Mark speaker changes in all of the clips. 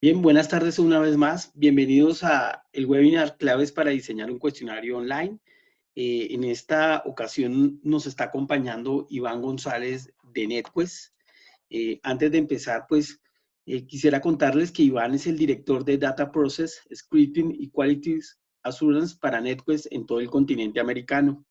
Speaker 1: Bien, buenas tardes una vez más. Bienvenidos a el webinar Claves para diseñar un cuestionario online. En esta ocasión nos está acompañando Iván González de NetQuest. Antes de empezar, quisiera contarles que Iván es el director de Data Process, Scripting y Quality Assurance para NetQuest en todo el continente americano.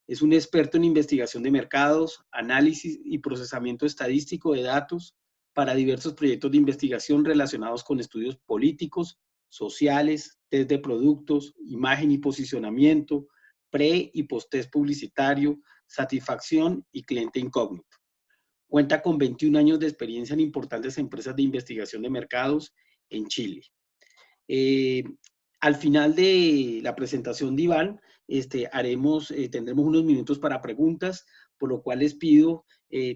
Speaker 1: Es un experto en investigación de mercados, análisis y procesamiento estadístico de datos para diversos proyectos de investigación relacionados con estudios políticos, sociales, test de productos, imagen y posicionamiento, pre- y post-test publicitario, satisfacción y cliente incógnito. Cuenta con 21 años de experiencia en importantes empresas de investigación de mercados en Chile. Eh, Al final de la presentación de Iván, tendremos unos minutos para preguntas, por lo cual les pido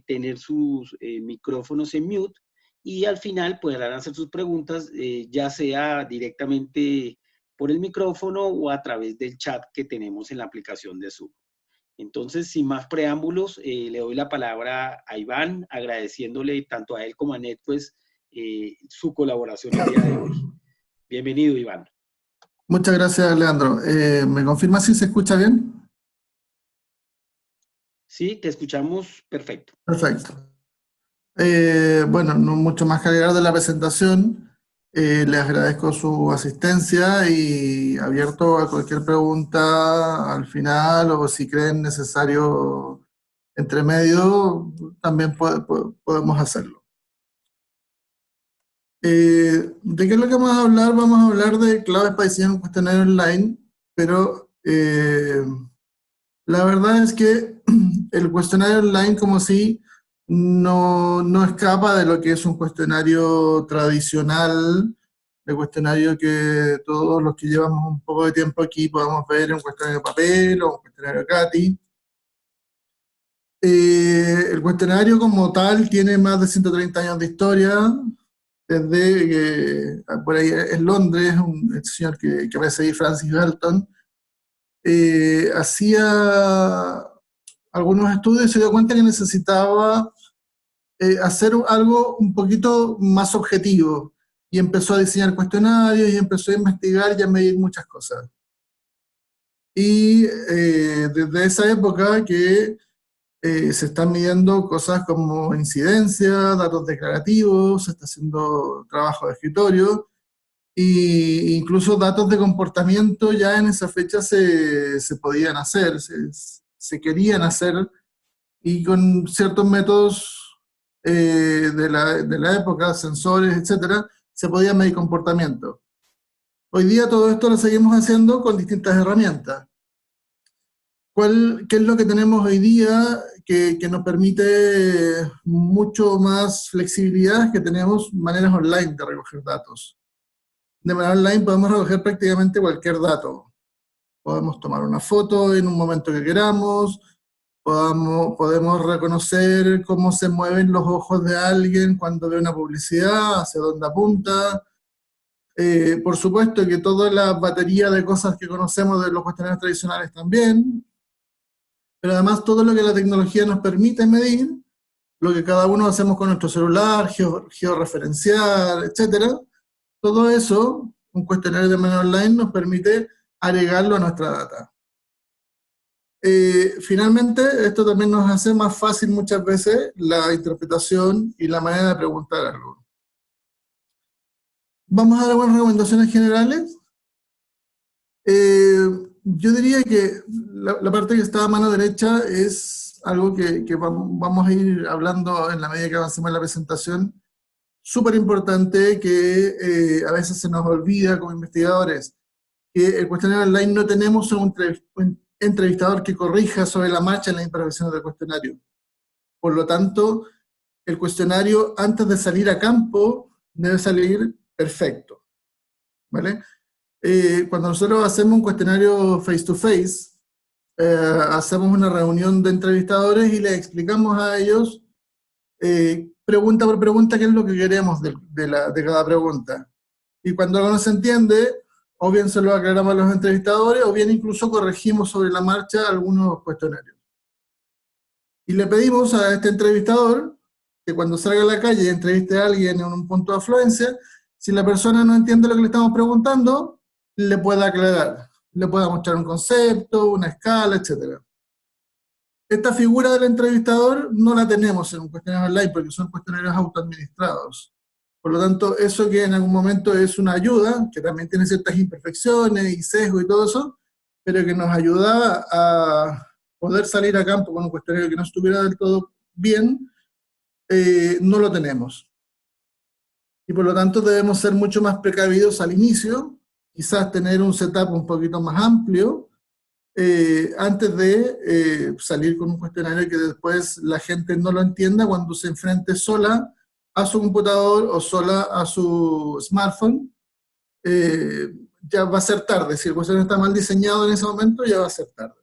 Speaker 1: tener sus micrófonos en mute y al final podrán hacer sus preguntas, ya sea directamente por el micrófono o a través del chat que tenemos en la aplicación de Zoom. Entonces, sin más preámbulos, le doy la palabra a Iván, agradeciéndole tanto a él como a NetQuest su colaboración el día de hoy. Bienvenido, Iván.
Speaker 2: Muchas gracias, Leandro. ¿Me confirma si se escucha bien?
Speaker 1: Sí, te escuchamos perfecto.
Speaker 2: Perfecto. Bueno, no mucho más que agregar de la presentación. Les agradezco su asistencia y abierto a cualquier pregunta al final o si creen necesario entre medio, también podemos hacerlo. ¿De qué es lo que vamos a hablar? Vamos a hablar de claves para diseñar un cuestionario online, pero la verdad es que el cuestionario online como si no escapa de lo que es un cuestionario tradicional, el cuestionario que todos los que llevamos un poco de tiempo aquí podemos ver en un cuestionario de papel o un cuestionario CATI. El cuestionario como tal tiene más de 130 años de historia, desde que por ahí en Londres, el señor que aparece ahí, Francis Galton, hacía algunos estudios y se dio cuenta que necesitaba hacer algo un poquito más objetivo y empezó a diseñar cuestionarios y empezó a investigar y a medir muchas cosas. Y desde esa época que se están midiendo cosas como incidencia, datos declarativos, se está haciendo trabajo de escritorio e incluso datos de comportamiento ya en esa fecha se podían hacer, se querían hacer y con ciertos métodos de la época, sensores, etcétera, se podía medir comportamiento. Hoy día todo esto lo seguimos haciendo con distintas herramientas. ¿Qué es lo que tenemos hoy día que nos permite mucho más flexibilidad? Que tenemos maneras online de recoger datos. De manera online podemos recoger prácticamente cualquier dato. Podemos tomar una foto en un momento que queramos, podemos reconocer cómo se mueven los ojos de alguien cuando ve una publicidad, hacia dónde apunta. Por supuesto que toda la batería de cosas que conocemos de los cuestionarios tradicionales también, pero además todo lo que la tecnología nos permite medir, lo que cada uno hacemos con nuestro celular, georreferenciar, etcétera, todo eso, un cuestionario de manera online nos permite agregarlo a nuestra data. Finalmente, esto también nos hace más fácil muchas veces la interpretación y la manera de preguntar algo. Vamos a dar algunas recomendaciones generales. Yo diría que la parte que está a mano derecha es algo que vamos a ir hablando en la medida que avancemos en la presentación. Súper importante que a veces se nos olvida como investigadores, que el cuestionario online no tenemos un entrevistador que corrija sobre la marcha en las imperfecciones del cuestionario. Por lo tanto, el cuestionario antes de salir a campo debe salir perfecto, ¿vale? Cuando nosotros hacemos un cuestionario face to face, hacemos una reunión de entrevistadores y les explicamos a ellos pregunta por pregunta qué es lo que queremos de cada pregunta. Y cuando algo no se entiende, o bien se lo aclaramos a los entrevistadores, o bien incluso corregimos sobre la marcha algunos cuestionarios. Y le pedimos a este entrevistador que cuando salga a la calle y entreviste a alguien en un punto de afluencia, Si la persona no entiende lo que le estamos preguntando, le pueda aclarar, le pueda mostrar un concepto, una escala, etc. Esta figura del entrevistador no la tenemos en un cuestionario online porque son cuestionarios autoadministrados. Por lo tanto, eso que en algún momento es una ayuda, que también tiene ciertas imperfecciones y sesgo y todo eso, pero que nos ayudaba a poder salir a campo con un cuestionario que no estuviera del todo bien, no lo tenemos. Y por lo tanto debemos ser mucho más precavidos al inicio, quizás tener un setup un poquito más amplio, antes de salir con un cuestionario que después la gente no lo entienda cuando se enfrente sola a su computador o sola a su smartphone. Ya va a ser tarde. Si el cuestionario está mal diseñado en ese momento, ya va a ser tarde.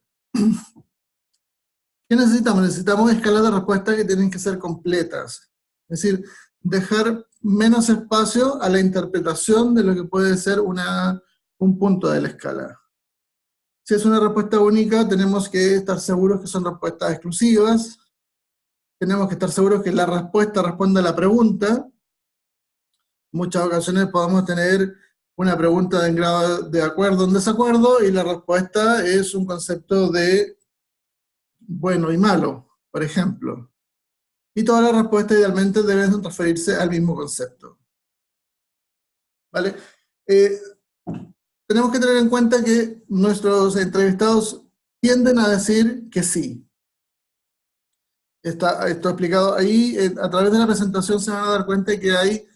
Speaker 2: ¿Qué necesitamos? Necesitamos escalas de respuesta que tienen que ser completas. Es decir, dejar menos espacio a la interpretación de lo que puede ser un punto de la escala. Si es una respuesta única, tenemos que estar seguros que son respuestas exclusivas. Tenemos que estar seguros que la respuesta responde a la pregunta. En muchas ocasiones podemos tener una pregunta en grado de acuerdo o en desacuerdo, y la respuesta es un concepto de bueno y malo, por ejemplo. Y todas las respuestas idealmente deben referirse al mismo concepto. ¿Vale? Tenemos que tener en cuenta que nuestros entrevistados tienden a decir que sí. Está esto explicado ahí. A través de la presentación se van a dar cuenta que hay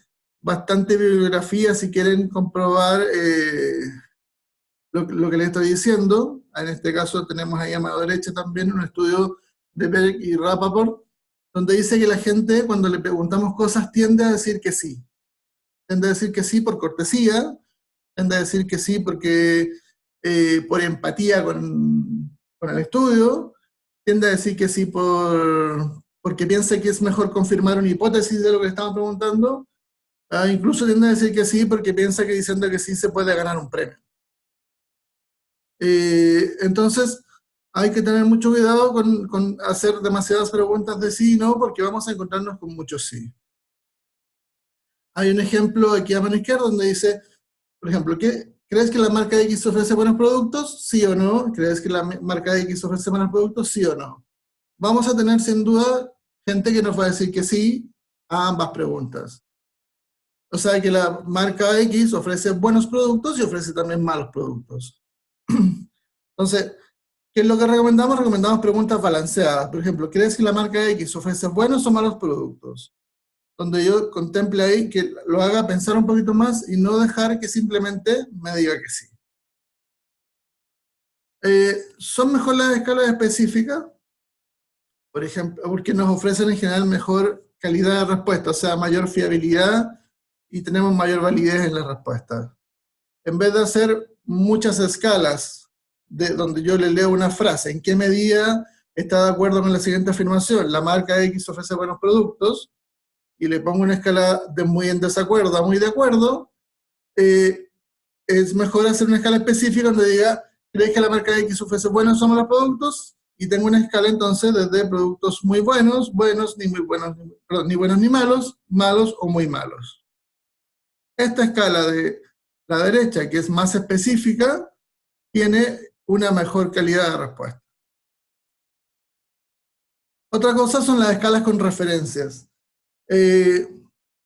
Speaker 2: bastante bibliografía si quieren comprobar lo que les estoy diciendo. En este caso tenemos ahí a mano derecha también un estudio de Berg y Rappaport, donde dice que la gente, cuando le preguntamos cosas, tiende a decir que sí. Tiende a decir que sí por cortesía, tiende a decir que sí porque por empatía con el estudio, tiende a decir que sí porque piensa que es mejor confirmar una hipótesis de lo que le estamos preguntando, incluso tiende a decir que sí porque piensa que diciendo que sí se puede ganar un premio. Entonces, hay que tener mucho cuidado con hacer demasiadas preguntas de sí y no, porque vamos a encontrarnos con muchos sí. Hay un ejemplo aquí a mano izquierda donde dice, por ejemplo, ¿crees que la marca X ofrece buenos productos? ¿Sí o no? ¿Crees que la marca X ofrece buenos productos? ¿Sí o no? Vamos a tener sin duda gente que nos va a decir que sí a ambas preguntas. O sea que la marca X ofrece buenos productos y ofrece también malos productos. Entonces, ¿qué es lo que recomendamos? Recomendamos preguntas balanceadas. Por ejemplo, ¿crees que la marca X ofrece buenos o malos productos? Donde yo contemple ahí que lo haga pensar un poquito más y no dejar que simplemente me diga que sí. ¿Son mejor las escalas específicas? Por ejemplo, porque nos ofrecen en general mejor calidad de respuesta, o sea, mayor fiabilidad y tenemos mayor validez en la respuesta. En vez de hacer muchas escalas donde yo le leo una frase, ¿en qué medida está de acuerdo con la siguiente afirmación? La marca X ofrece buenos productos, y le pongo una escala de muy en desacuerdo a muy de acuerdo, es mejor hacer una escala específica donde diga, ¿crees que la marca X ofrece buenos o malos productos? Y tengo una escala entonces desde productos muy buenos, ni muy buenos, perdón, ni buenos ni malos, malos o muy malos. Esta escala de la derecha, que es más específica, tiene una mejor calidad de respuesta. Otra cosa son las escalas con referencias.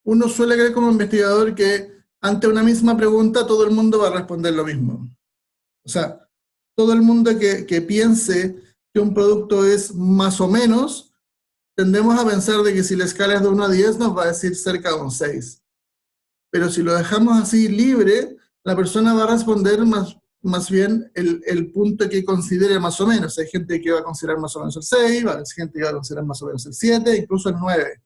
Speaker 2: Uno suele creer como investigador que ante una misma pregunta todo el mundo va a responder lo mismo. O sea, todo el mundo que piense que un producto es más o menos, tendemos a pensar de que si la escala es de 1 a 10 nos va a decir cerca de un 6. Pero si lo dejamos así libre, la persona va a responder más bien el punto que considere más o menos. Hay gente que va a considerar más o menos el 6, hay gente que va a considerar más o menos el 7, incluso el 9.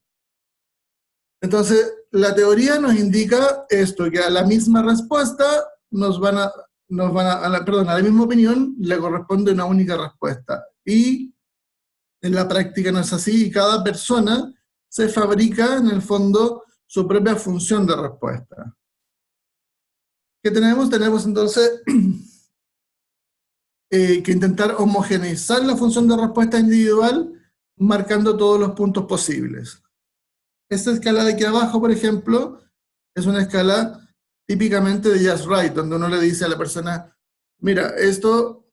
Speaker 2: Entonces, la teoría nos indica esto, que a la misma respuesta a la misma opinión le corresponde una única respuesta. Y en la práctica no es así, y cada persona se fabrica, en el fondo, su propia función de respuesta. ¿Qué tenemos? Tenemos entonces que intentar homogeneizar la función de respuesta individual, marcando todos los puntos posibles. Esta escala de aquí abajo, por ejemplo, Es una escala típicamente de Just Right, donde uno le dice a la persona, mira, esto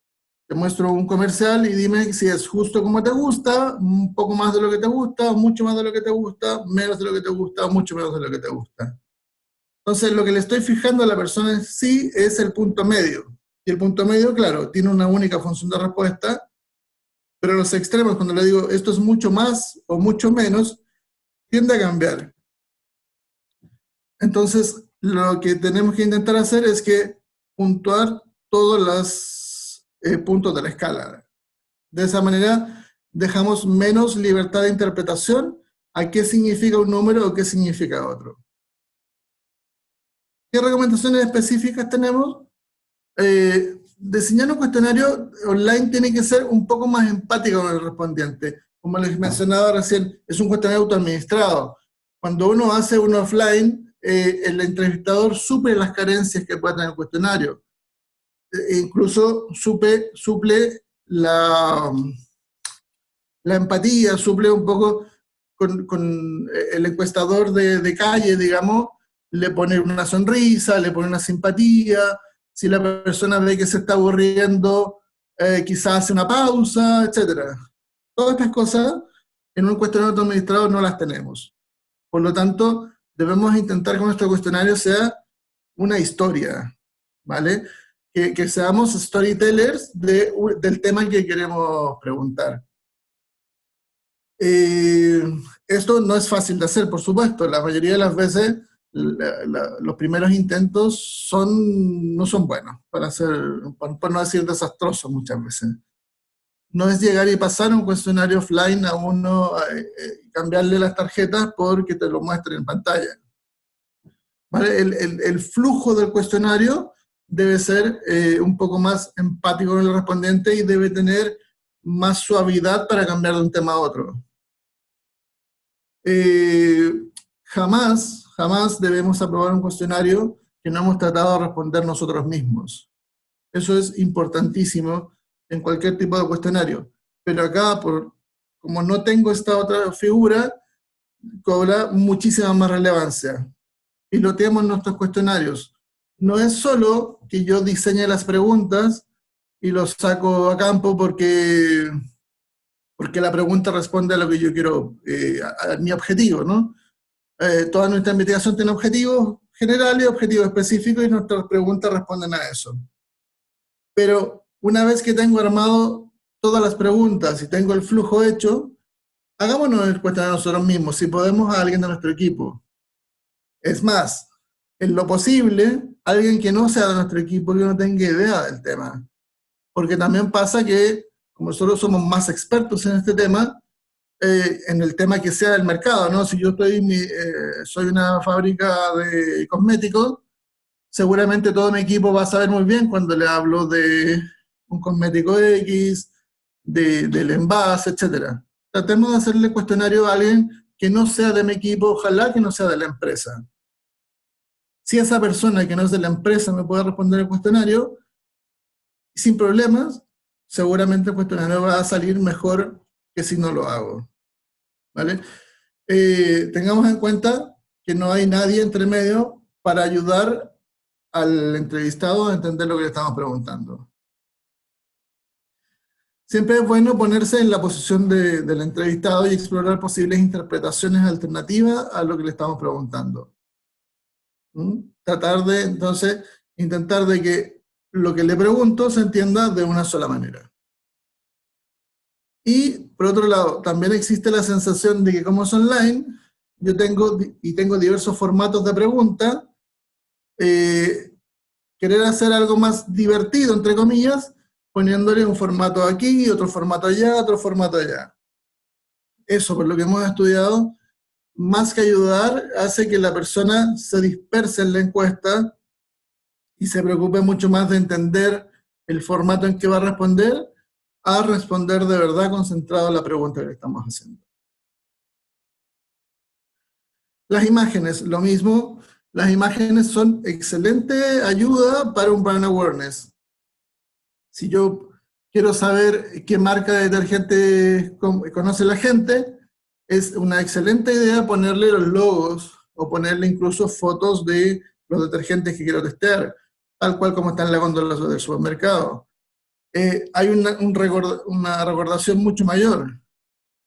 Speaker 2: te muestro un comercial y dime si es justo como te gusta, un poco más de lo que te gusta, mucho más de lo que te gusta, menos de lo que te gusta, mucho menos de lo que te gusta. Entonces, lo que le estoy fijando a la persona en sí es el punto medio. Y el punto medio, claro, tiene una única función de respuesta, pero los extremos, cuando le digo esto es mucho más o mucho menos, tiende a cambiar. Entonces, lo que tenemos que intentar hacer es que puntuar todos los puntos de la escala. De esa manera, dejamos menos libertad de interpretación a qué significa un número o qué significa otro. ¿Qué recomendaciones específicas tenemos? Diseñar un cuestionario online tiene que ser un poco más empático con el respondiente. Como les mencionaba recién, es un cuestionario autoadministrado. Cuando uno hace un offline, el entrevistador suple las carencias que puede tener el cuestionario. Incluso suple la empatía, suple un poco con el encuestador de calle, digamos, le pone una sonrisa, le pone una simpatía. Si la persona ve que se está aburriendo, quizás hace una pausa, etc. Todas estas cosas en un cuestionario administrado no las tenemos. Por lo tanto, debemos intentar que nuestro cuestionario sea una historia, ¿vale? Que seamos storytellers del tema que queremos preguntar. Esto no es fácil de hacer, por supuesto. La mayoría de las veces los primeros intentos no son buenos, por no decir desastrosos muchas veces. No es llegar y pasar un cuestionario offline a uno, cambiarle las tarjetas porque te lo muestren en pantalla. ¿Vale? El flujo del cuestionario debe ser un poco más empático con el respondiente y debe tener más suavidad para cambiar de un tema a otro. Jamás debemos aprobar un cuestionario que no hemos tratado de responder nosotros mismos. Eso es importantísimo en cualquier tipo de cuestionario. Pero acá, como no tengo esta otra figura, cobra muchísima más relevancia. Piloteemos nuestros cuestionarios. No es solo que yo diseñe las preguntas y los saco a campo porque la pregunta responde a lo que yo quiero, a mi objetivo, ¿no? Toda nuestra investigación tiene objetivos generales y objetivos específicos y nuestras preguntas responden a eso. Pero una vez que tengo armado todas las preguntas y tengo el flujo hecho, hagámonos el cuestionario nosotros mismos, si podemos a alguien de nuestro equipo. Es más, en lo posible, alguien que no sea de nuestro equipo, que no tenga idea del tema. Porque también pasa que, como nosotros somos más expertos en este tema, en el tema que sea del mercado, ¿no? Si yo soy una fábrica de cosméticos, seguramente todo mi equipo va a saber muy bien cuando le hablo de un cosmético X, del envase, etc. Tratemos de hacerle cuestionario a alguien que no sea de mi equipo, ojalá que no sea de la empresa. Si esa persona que no es de la empresa me puede responder el cuestionario, sin problemas, seguramente el cuestionario va a salir mejor que si no lo hago. ¿Vale? Tengamos en cuenta que no hay nadie entre medio para ayudar al entrevistado a entender lo que le estamos preguntando. Siempre es bueno ponerse en la posición del entrevistado y explorar posibles interpretaciones alternativas a lo que le estamos preguntando. Tratar de, entonces, intentar de que lo que le pregunto se entienda de una sola manera. Y, por otro lado, también existe la sensación de que como es online, yo tengo diversos formatos de pregunta, querer hacer algo más divertido, entre comillas, poniéndole un formato aquí, otro formato allá, otro formato allá. Eso, por lo que hemos estudiado, más que ayudar, hace que la persona se disperse en la encuesta y se preocupe mucho más de entender el formato en que va a responder, a responder de verdad concentrado en la pregunta que le estamos haciendo. Las imágenes, lo mismo. Las imágenes son excelente ayuda para un brand awareness. Si yo quiero saber qué marca de detergente conoce la gente, es una excelente idea ponerle los logos o ponerle incluso fotos de los detergentes que quiero testear, tal cual como está en la góndola del supermercado. Hay una recordación mucho mayor,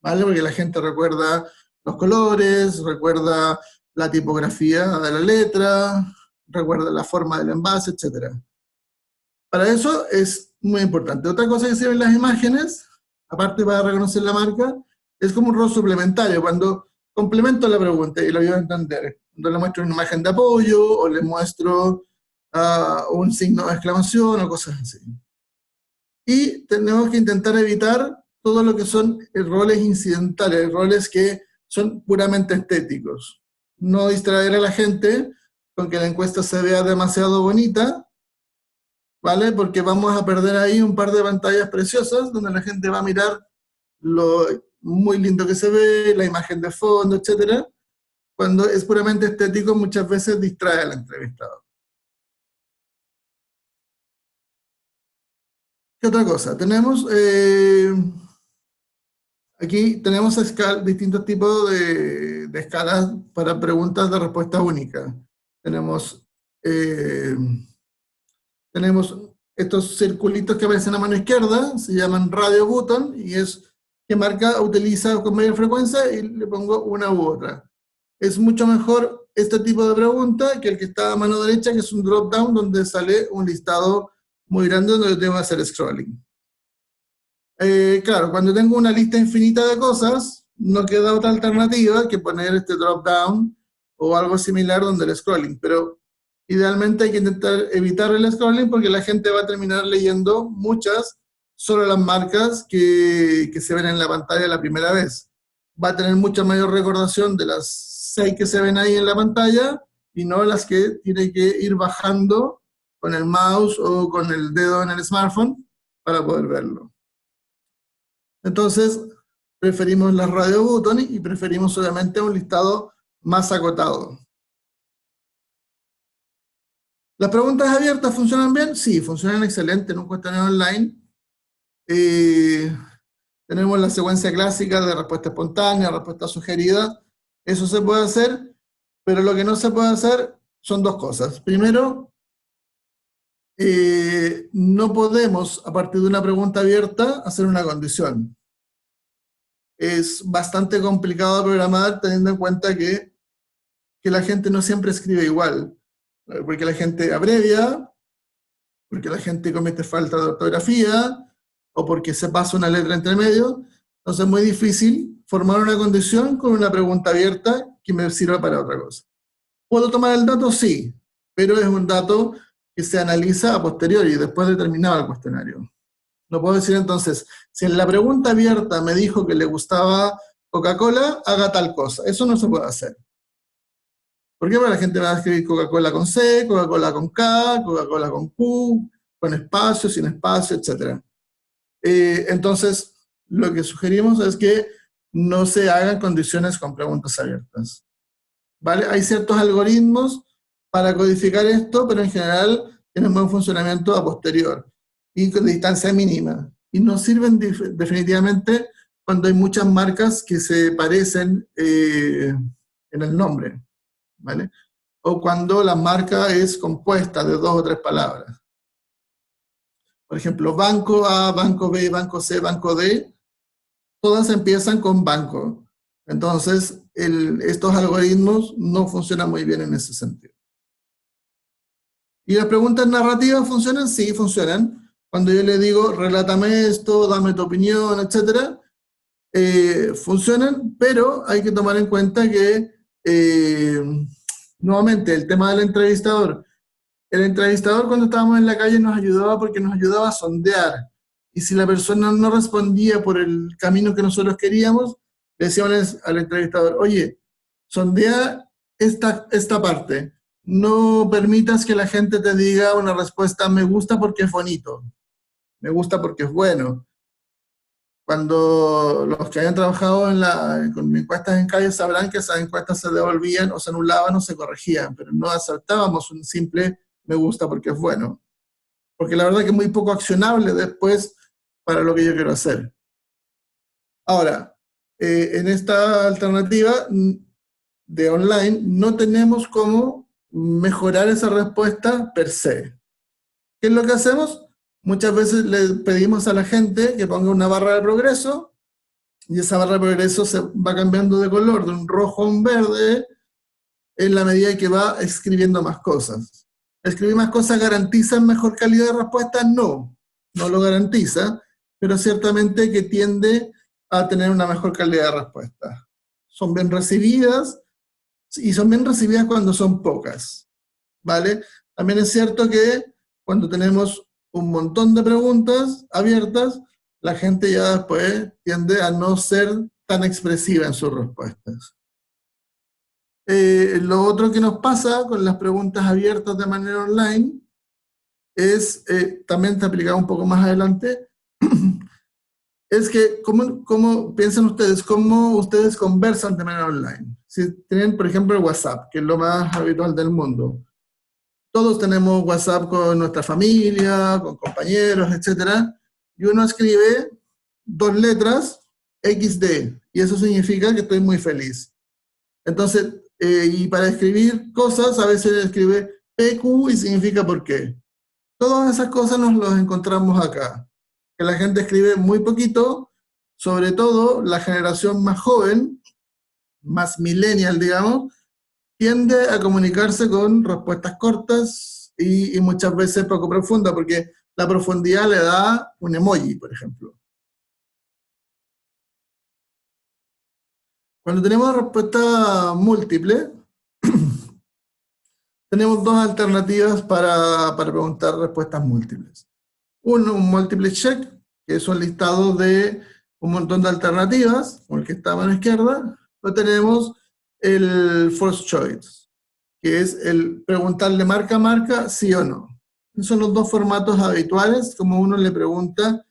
Speaker 2: ¿vale? Porque la gente recuerda los colores, recuerda la tipografía de la letra, recuerda la forma del envase, etc. Para eso es muy importante. Otra cosa que se ve en las imágenes, aparte para reconocer la marca, es como un rol suplementario, cuando complemento la pregunta y lo voy a entender. Cuando le muestro una imagen de apoyo o le muestro un signo de exclamación o cosas así. Y tenemos que intentar evitar todo lo que son roles incidentales, roles que son puramente estéticos. No distraer a la gente con que la encuesta se vea demasiado bonita, ¿vale? Porque vamos a perder ahí un par de pantallas preciosas donde la gente va a mirar lo muy lindo que se ve, la imagen de fondo, etcétera. Cuando es puramente estético, muchas veces distrae al entrevistado. ¿Qué otra cosa? Tenemos, aquí tenemos distintos tipos de escalas para preguntas de respuesta única. Eh, tenemos estos circulitos que aparecen a mano izquierda, se llaman radio button, y es que marca utiliza con mayor frecuencia y le pongo una u otra. Es mucho mejor este tipo de pregunta que el que está a mano derecha, que es un drop down donde sale un listado muy grande donde tengo que hacer scrolling. Claro, cuando tengo una lista infinita de cosas, no queda otra alternativa que poner este drop down o algo similar donde el scrolling, pero idealmente hay que intentar evitar el scrolling porque la gente va a terminar leyendo muchas, solo las marcas que se ven en la pantalla la primera vez. Va a tener mucha mayor recordación de las 6 que se ven ahí en la pantalla y no las que tiene que ir bajando con el mouse o con el dedo en el smartphone para poder verlo. Entonces, preferimos las radio button y preferimos obviamente un listado más acotado. ¿Las preguntas abiertas funcionan bien? Sí, funcionan excelente en un cuestionario online. Tenemos la secuencia clásica de respuesta espontánea, respuesta sugerida. Eso se puede hacer, pero lo que no se puede hacer son dos cosas. Primero, no podemos, a partir de una pregunta abierta, hacer una condición. Es bastante complicado programar teniendo en cuenta que la gente no siempre escribe igual, porque la gente abrevia, porque la gente comete falta de ortografía, o porque se pasa una letra entre medio. Entonces es muy difícil formar una condición con una pregunta abierta que me sirva para otra cosa. ¿Puedo tomar el dato? Sí, pero es un dato que se analiza a posteriori, después de terminado el cuestionario. No puedo decir entonces, si en la pregunta abierta me dijo que le gustaba Coca-Cola, haga tal cosa. Eso no se puede hacer. ¿Por qué? Porque la gente va a escribir Coca-Cola con C, Coca-Cola con K, Coca-Cola con Q, con espacio, sin espacio, etc. Entonces, lo que sugerimos es que no se hagan condiciones con preguntas abiertas. ¿Vale? Hay ciertos algoritmos para codificar esto, pero en general tienen buen funcionamiento a posterior y con distancia mínima. Y no sirven definitivamente cuando hay muchas marcas que se parecen en el nombre, ¿vale? O cuando la marca es compuesta de 2 o 3 palabras. Por ejemplo, banco A, banco B, banco C, banco D, todas empiezan con banco. Entonces, estos algoritmos no funcionan muy bien en ese sentido. ¿Y las preguntas narrativas funcionan? Sí, funcionan. Cuando yo le digo, relátame esto, dame tu opinión, etc., funcionan, pero hay que tomar en cuenta que, nuevamente, el tema del entrevistador. El entrevistador cuando estábamos en la calle nos ayudaba porque nos ayudaba a sondear. Y si la persona no respondía por el camino que nosotros queríamos, le decíamos al entrevistador, oye, sondea esta parte. No permitas que la gente te diga una respuesta, me gusta porque es bonito, me gusta porque es bueno. Cuando los que hayan trabajado con encuestas en calle sabrán que esas encuestas se devolvían o se anulaban o se corregían, pero no aceptábamos un simple me gusta porque es bueno. Porque la verdad que es muy poco accionable después para lo que yo quiero hacer. Ahora, en esta alternativa de online, no tenemos cómo mejorar esa respuesta per se. ¿Qué es lo que hacemos? Muchas veces le pedimos a la gente que ponga una barra de progreso, y esa barra de progreso se va cambiando de color, de un rojo a un verde, en la medida que va escribiendo más cosas. ¿Escribir más cosas garantiza mejor calidad de respuesta? No, no lo garantiza, pero ciertamente que tiende a tener una mejor calidad de respuesta. Son bien recibidas, y son bien recibidas cuando son pocas, ¿vale? También es cierto que cuando tenemos un montón de preguntas abiertas, la gente ya después tiende a no ser tan expresiva en sus respuestas. Lo otro que nos pasa con las preguntas abiertas de manera online es, también está aplicado un poco más adelante, es que ¿cómo piensan ustedes, cómo ustedes conversan de manera online? Si tienen, por ejemplo, el WhatsApp, que es lo más habitual del mundo. Todos tenemos WhatsApp con nuestra familia, con compañeros, etcétera, y uno escribe 2 letras, XD, y eso significa que estoy muy feliz. Entonces, y para escribir cosas, a veces escribe PQ y significa por qué. Todas esas cosas nos las encontramos acá. Que la gente escribe muy poquito, sobre todo la generación más joven, más millennial, digamos, tiende a comunicarse con respuestas cortas y muchas veces poco profundas, porque la profundidad le da un emoji, por ejemplo. Cuando tenemos respuesta múltiple, tenemos 2 alternativas para preguntar respuestas múltiples. Uno, un multiple check, que es un listado de un montón de alternativas, como el que está a mano izquierda. O tenemos el force choice, que es el preguntarle marca a marca sí o no. Esos son los 2 formatos habituales, como uno le pregunta,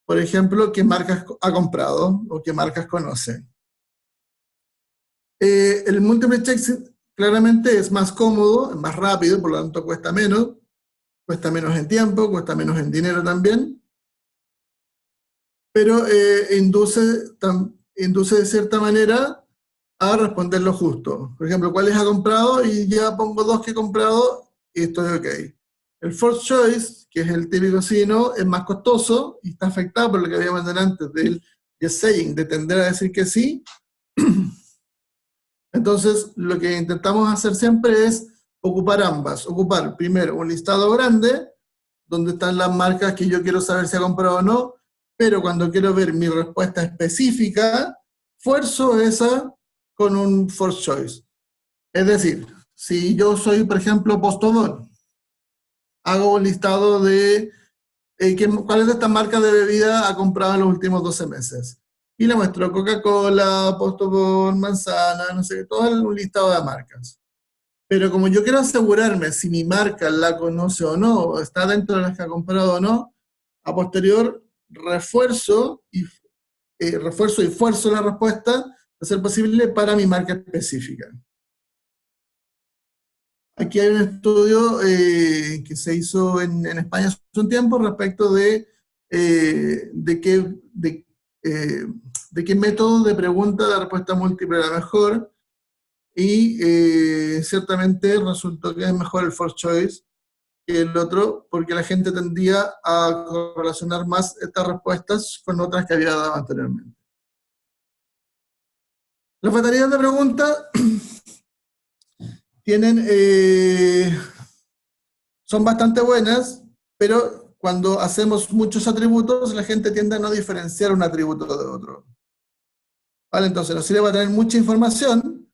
Speaker 2: por ejemplo, qué marcas ha comprado o qué marcas conoce. El multiple check claramente es más cómodo, es más rápido, por lo tanto cuesta menos en tiempo, cuesta menos en dinero también, pero induce de cierta manera a responder lo justo. Por ejemplo, ¿cuáles ha comprado? Y ya pongo 2 que he comprado y estoy ok. El force choice, que es el típico sí y no, es más costoso y está afectado por lo que habíamos dicho antes del yes saying, de tender a decir que sí. Entonces, lo que intentamos hacer siempre es ocupar ambas. Ocupar primero un listado grande, donde están las marcas que yo quiero saber si ha comprado o no, pero cuando quiero ver mi respuesta específica, fuerzo esa con un force choice. Es decir, si yo soy, por ejemplo, Postobón, hago un listado de cuáles de estas marcas de bebida ha comprado en los últimos 12 meses. Y le muestro Coca-Cola, Postobón, Manzana, no sé, todo un listado de marcas. Pero como yo quiero asegurarme si mi marca la conoce o no, o está dentro de las que ha comprado o no, a posterior refuerzo y fuerzo la respuesta a ser posible para mi marca específica. Aquí hay un estudio que se hizo en España hace un tiempo respecto de qué método de pregunta de respuesta múltiple era mejor, y ciertamente resultó que es mejor el force choice que el otro, porque la gente tendía a relacionar más estas respuestas con otras que había dado anteriormente. Las baterías de preguntas son bastante buenas, pero cuando hacemos muchos atributos, la gente tiende a no diferenciar un atributo de otro. ¿Vale? Entonces nos sirve para tener mucha información,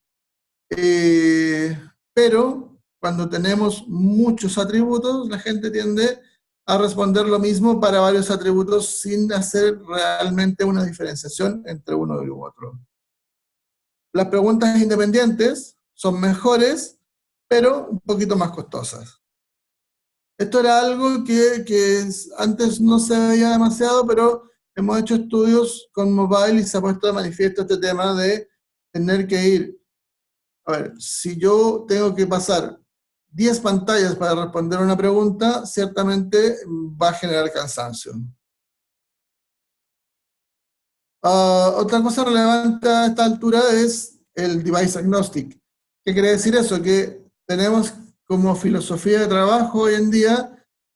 Speaker 2: pero cuando tenemos muchos atributos, la gente tiende a responder lo mismo para varios atributos sin hacer realmente una diferenciación entre uno y otro. Las preguntas independientes son mejores, pero un poquito más costosas. Esto era algo que antes no se veía demasiado, pero hemos hecho estudios con mobile y se ha puesto de manifiesto este tema de tener que ir. A ver, si yo tengo que pasar 10 pantallas para responder una pregunta, ciertamente va a generar cansancio. Otra cosa relevante a esta altura es el device agnostic. ¿Qué quiere decir eso? Que tenemos como filosofía de trabajo hoy en día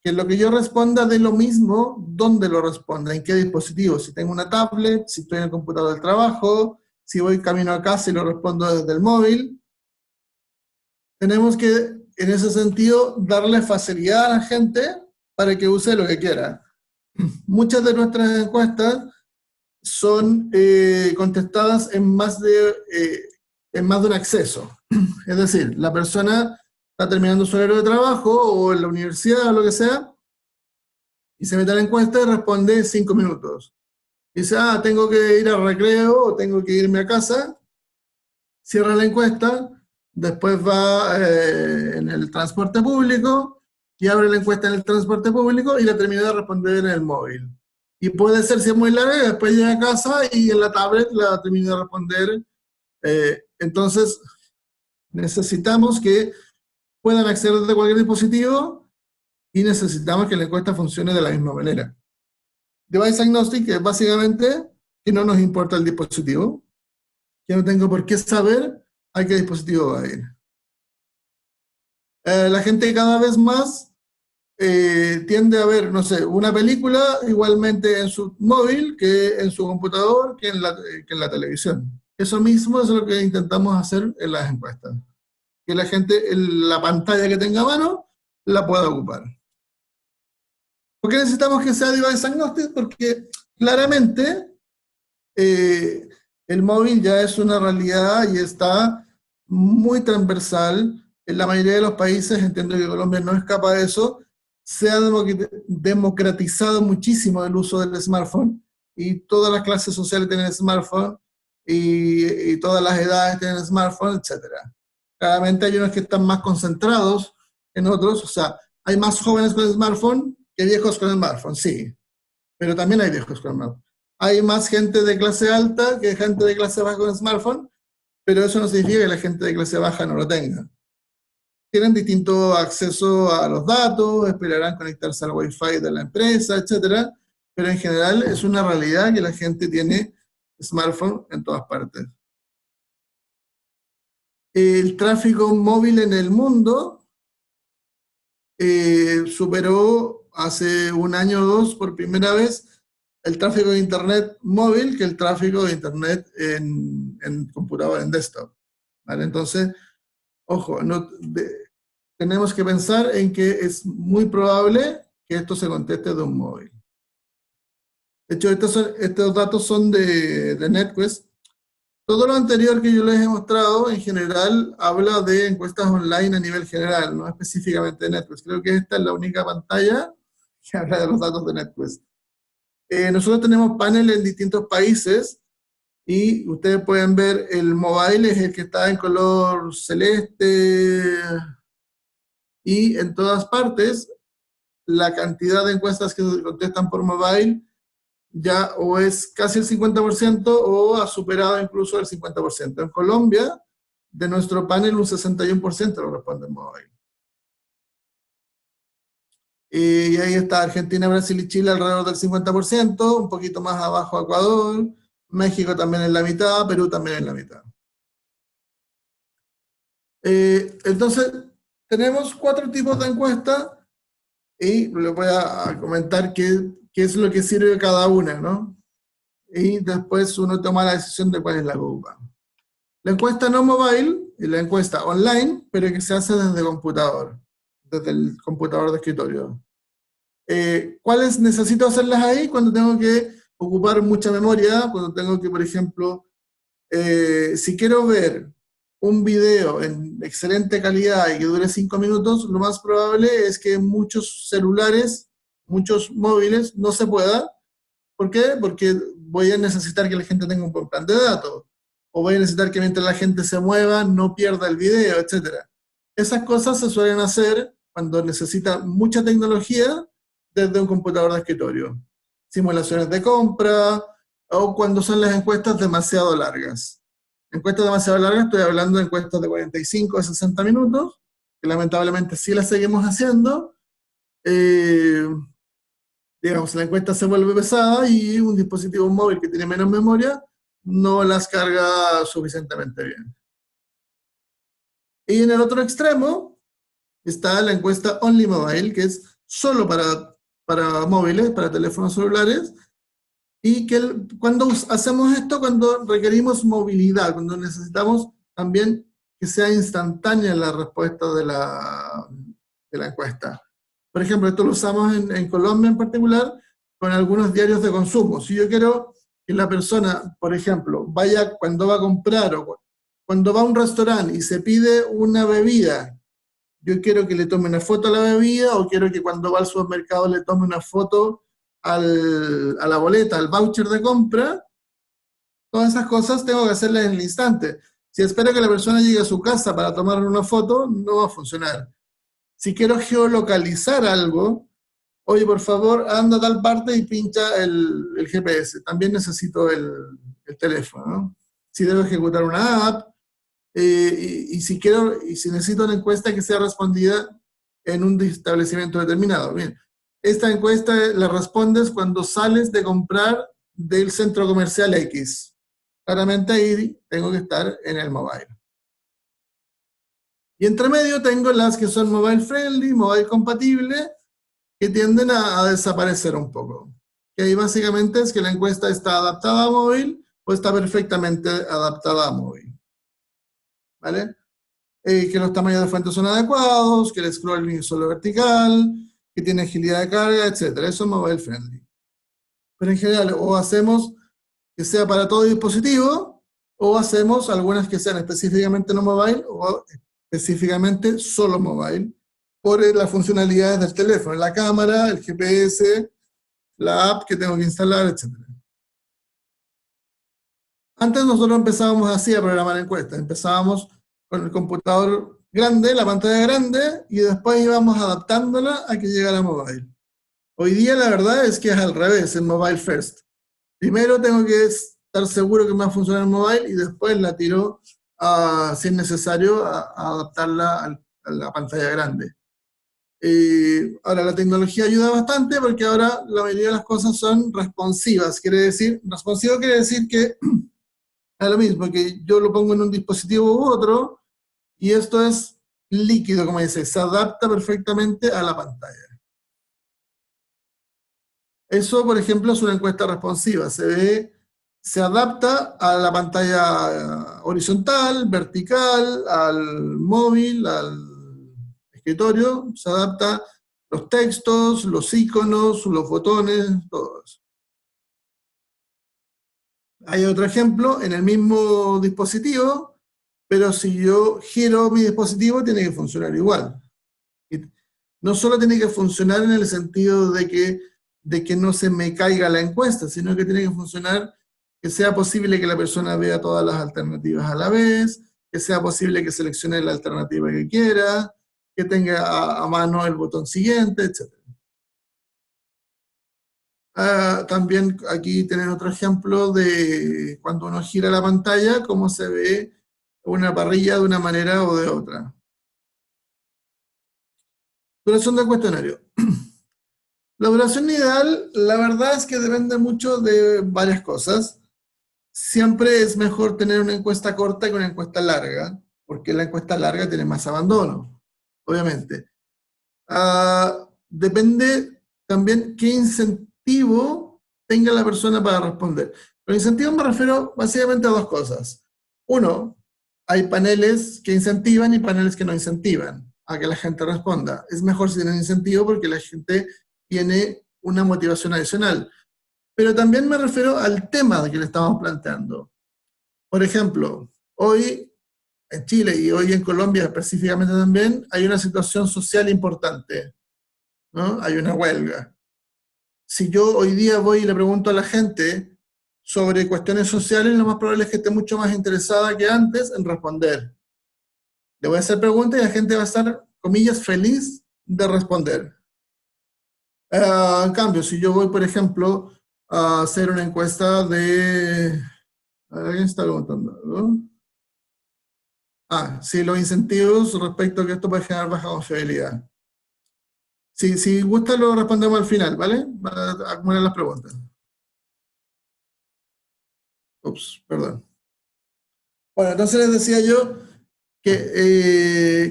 Speaker 2: que lo que yo responda de lo mismo, ¿dónde lo responda? ¿En qué dispositivo? Si tengo una tablet, si estoy en el computador del trabajo, si voy camino a casa y lo respondo desde el móvil. Tenemos que, en ese sentido, darle facilidad a la gente para que use lo que quiera. Muchas de nuestras encuestas son contestadas en más de un acceso. Es decir, la persona está terminando su horario de trabajo o en la universidad o lo que sea, y se mete a la encuesta y responde 5 minutos. Dice, tengo que ir al recreo o tengo que irme a casa, cierra la encuesta, después va en el transporte público y abre la encuesta en el transporte público y la termina de responder en el móvil. Y puede ser, si es muy larga, después llega a casa y en la tablet la termina de responder. Entonces, necesitamos que puedan acceder desde cualquier dispositivo y necesitamos que la encuesta funcione de la misma manera. Device Agnostic es básicamente que no nos importa el dispositivo, que no tengo por qué saber a qué dispositivo va a ir. La gente cada vez más tiende a ver, no sé, una película igualmente en su móvil que en su computador, que en la televisión. Eso mismo es lo que intentamos hacer en las encuestas. Que la gente, en la pantalla que tenga a mano, la pueda ocupar. ¿Por qué necesitamos que sea device agnostic? Porque claramente eh, el móvil ya es una realidad y está muy transversal. En la mayoría de los países, entiendo que Colombia no escapa de eso, se ha democratizado muchísimo el uso del smartphone y todas las clases sociales tienen smartphone y todas las edades tienen smartphone, etc. Claramente hay unos que están más concentrados en otros, o sea, hay más jóvenes con el smartphone que viejos con el smartphone, sí, pero también hay viejos con el smartphone. Hay más gente de clase alta que gente de clase baja con el smartphone, pero eso no significa que la gente de clase baja no lo tenga. Tienen distinto acceso a los datos, esperarán conectarse al Wi-Fi de la empresa, etcétera, pero en general es una realidad que la gente tiene smartphone en todas partes. El tráfico móvil en el mundo superó hace un año o dos por primera vez el tráfico de internet móvil que el tráfico de internet en computador, en desktop. ¿Vale? Entonces, ojo, tenemos que pensar en que es muy probable que esto se conteste de un móvil. De hecho, estos datos son de NetQuest. Todo lo anterior que yo les he mostrado, en general, habla de encuestas online a nivel general, no específicamente de NetQuest. Creo que esta es la única pantalla que habla de los datos de NetQuest. Nosotros tenemos paneles en distintos países y ustedes pueden ver el mobile es el que está en color celeste y en todas partes la cantidad de encuestas que se contestan por mobile ya o es casi el 50% o ha superado incluso el 50%. En Colombia, de nuestro panel, un 61% lo responde en mobile. Y ahí está Argentina, Brasil y Chile alrededor del 50%, un poquito más abajo Ecuador, México también en la mitad, Perú también en la mitad. Entonces, tenemos 4 tipos de encuestas y les voy a comentar qué es lo que sirve cada una, ¿no? Y después uno toma la decisión de cuál es la que ocupa. La encuesta no mobile y la encuesta online, pero que se hace desde computador, desde el computador de escritorio. ¿Cuáles necesito hacerlas ahí? Cuando tengo que ocupar mucha memoria, cuando tengo que, por ejemplo, si quiero ver un video en excelente calidad y que dure 5 minutos, lo más probable es que muchos celulares, muchos móviles, no se pueda. ¿Por qué? Porque voy a necesitar que la gente tenga un buen plan de datos, o voy a necesitar que mientras la gente se mueva no pierda el video, etc. Esas cosas se suelen hacer cuando necesita mucha tecnología desde un computador de escritorio. Simulaciones de compra, o cuando son las encuestas demasiado largas. Encuestas demasiado largas, estoy hablando de encuestas de 45 a 60 minutos, que lamentablemente sí las seguimos haciendo. Digamos, la encuesta se vuelve pesada y un dispositivo móvil que tiene menos memoria no las carga suficientemente bien. Y en el otro extremo está la encuesta Only Mobile, que es solo para móviles, para teléfonos celulares, y que cuando hacemos esto, cuando requerimos movilidad, cuando necesitamos también que sea instantánea la respuesta de la encuesta. Por ejemplo, esto lo usamos en Colombia en particular con algunos diarios de consumo. Si yo quiero que la persona, por ejemplo, vaya cuando va a comprar o cuando va a un restaurante y se pide una bebida, yo quiero que le tome una foto a la bebida o quiero que cuando va al supermercado le tome una foto a la boleta, al voucher de compra, todas esas cosas tengo que hacerlas en el instante. Si espero que la persona llegue a su casa para tomar una foto, no va a funcionar. Si quiero geolocalizar algo, oye, por favor, anda a tal parte y pincha el GPS. También necesito el teléfono, ¿no? Si debo ejecutar una app, y si necesito una encuesta que sea respondida en un establecimiento determinado. Bien, esta encuesta la respondes cuando sales de comprar del centro comercial X. Claramente ahí tengo que estar en el mobile. Y entre medio tengo las que son mobile friendly, mobile compatible, que tienden a desaparecer un poco. Que ahí básicamente es que la encuesta está adaptada a móvil o está perfectamente adaptada a móvil. ¿Vale? Que los tamaños de fuente son adecuados, que el scrolling es solo vertical, que tiene agilidad de carga, etc. Eso es mobile friendly. Pero en general, o hacemos que sea para todo dispositivo, o hacemos algunas que sean específicamente no mobile, o específicamente solo mobile, por las funcionalidades del teléfono, la cámara, el GPS, la app que tengo que instalar, etc. Antes nosotros empezábamos así a programar encuestas, empezábamos con el computador grande, la pantalla grande, y después íbamos adaptándola a que llegara a mobile. Hoy día la verdad es que es al revés, el mobile first. Primero tengo que estar seguro que me va a funcionar en mobile y después la tiro, si es necesario, a adaptarla a la pantalla grande. Ahora la tecnología ayuda bastante porque ahora la mayoría de las cosas son responsivas. Responsivo quiere decir que es lo mismo, que yo lo pongo en un dispositivo u otro, y esto es líquido, como dice, se adapta perfectamente a la pantalla. Eso, por ejemplo, es una encuesta responsiva. Se adapta a la pantalla horizontal, vertical, al móvil, al escritorio. Se adapta los textos, los iconos, los botones, todo eso. Hay otro ejemplo en el mismo dispositivo, pero si yo giro mi dispositivo tiene que funcionar igual. Y no solo tiene que funcionar en el sentido de que no se me caiga la encuesta, sino que tiene que funcionar, que sea posible que la persona vea todas las alternativas a la vez, que sea posible que seleccione la alternativa que quiera, que tenga a mano el botón siguiente, etc. También aquí tienen otro ejemplo de cuando uno gira la pantalla, cómo se ve una parrilla de una manera o de otra. Duración del cuestionario. La duración ideal, la verdad es que depende mucho de varias cosas. Siempre es mejor tener una encuesta corta que una encuesta larga, porque la encuesta larga tiene más abandono, obviamente. Depende también qué incentivo tenga la persona para responder. Con incentivo me refiero básicamente a dos cosas. Uno, hay paneles que incentivan y paneles que no incentivan a que la gente responda. Es mejor si tienen incentivo porque la gente tiene una motivación adicional. Pero también me refiero al tema que le estamos planteando. Por ejemplo, hoy en Chile y hoy en Colombia específicamente también hay una situación social importante, ¿no? Hay una huelga. Si yo hoy día voy y le pregunto a la gente sobre cuestiones sociales, lo más probable es que esté mucho más interesada que antes en responder. Le voy a hacer preguntas y la gente va a estar, comillas, feliz de responder. En cambio, si yo voy, por ejemplo, a hacer una encuesta de... ¿Alguien está preguntando? ¿No? Sí, los incentivos respecto a que esto puede generar baja confiabilidad. Si gusta, lo respondemos al final, ¿vale? Para acumular las preguntas. Ups, perdón. Bueno, entonces les decía yo que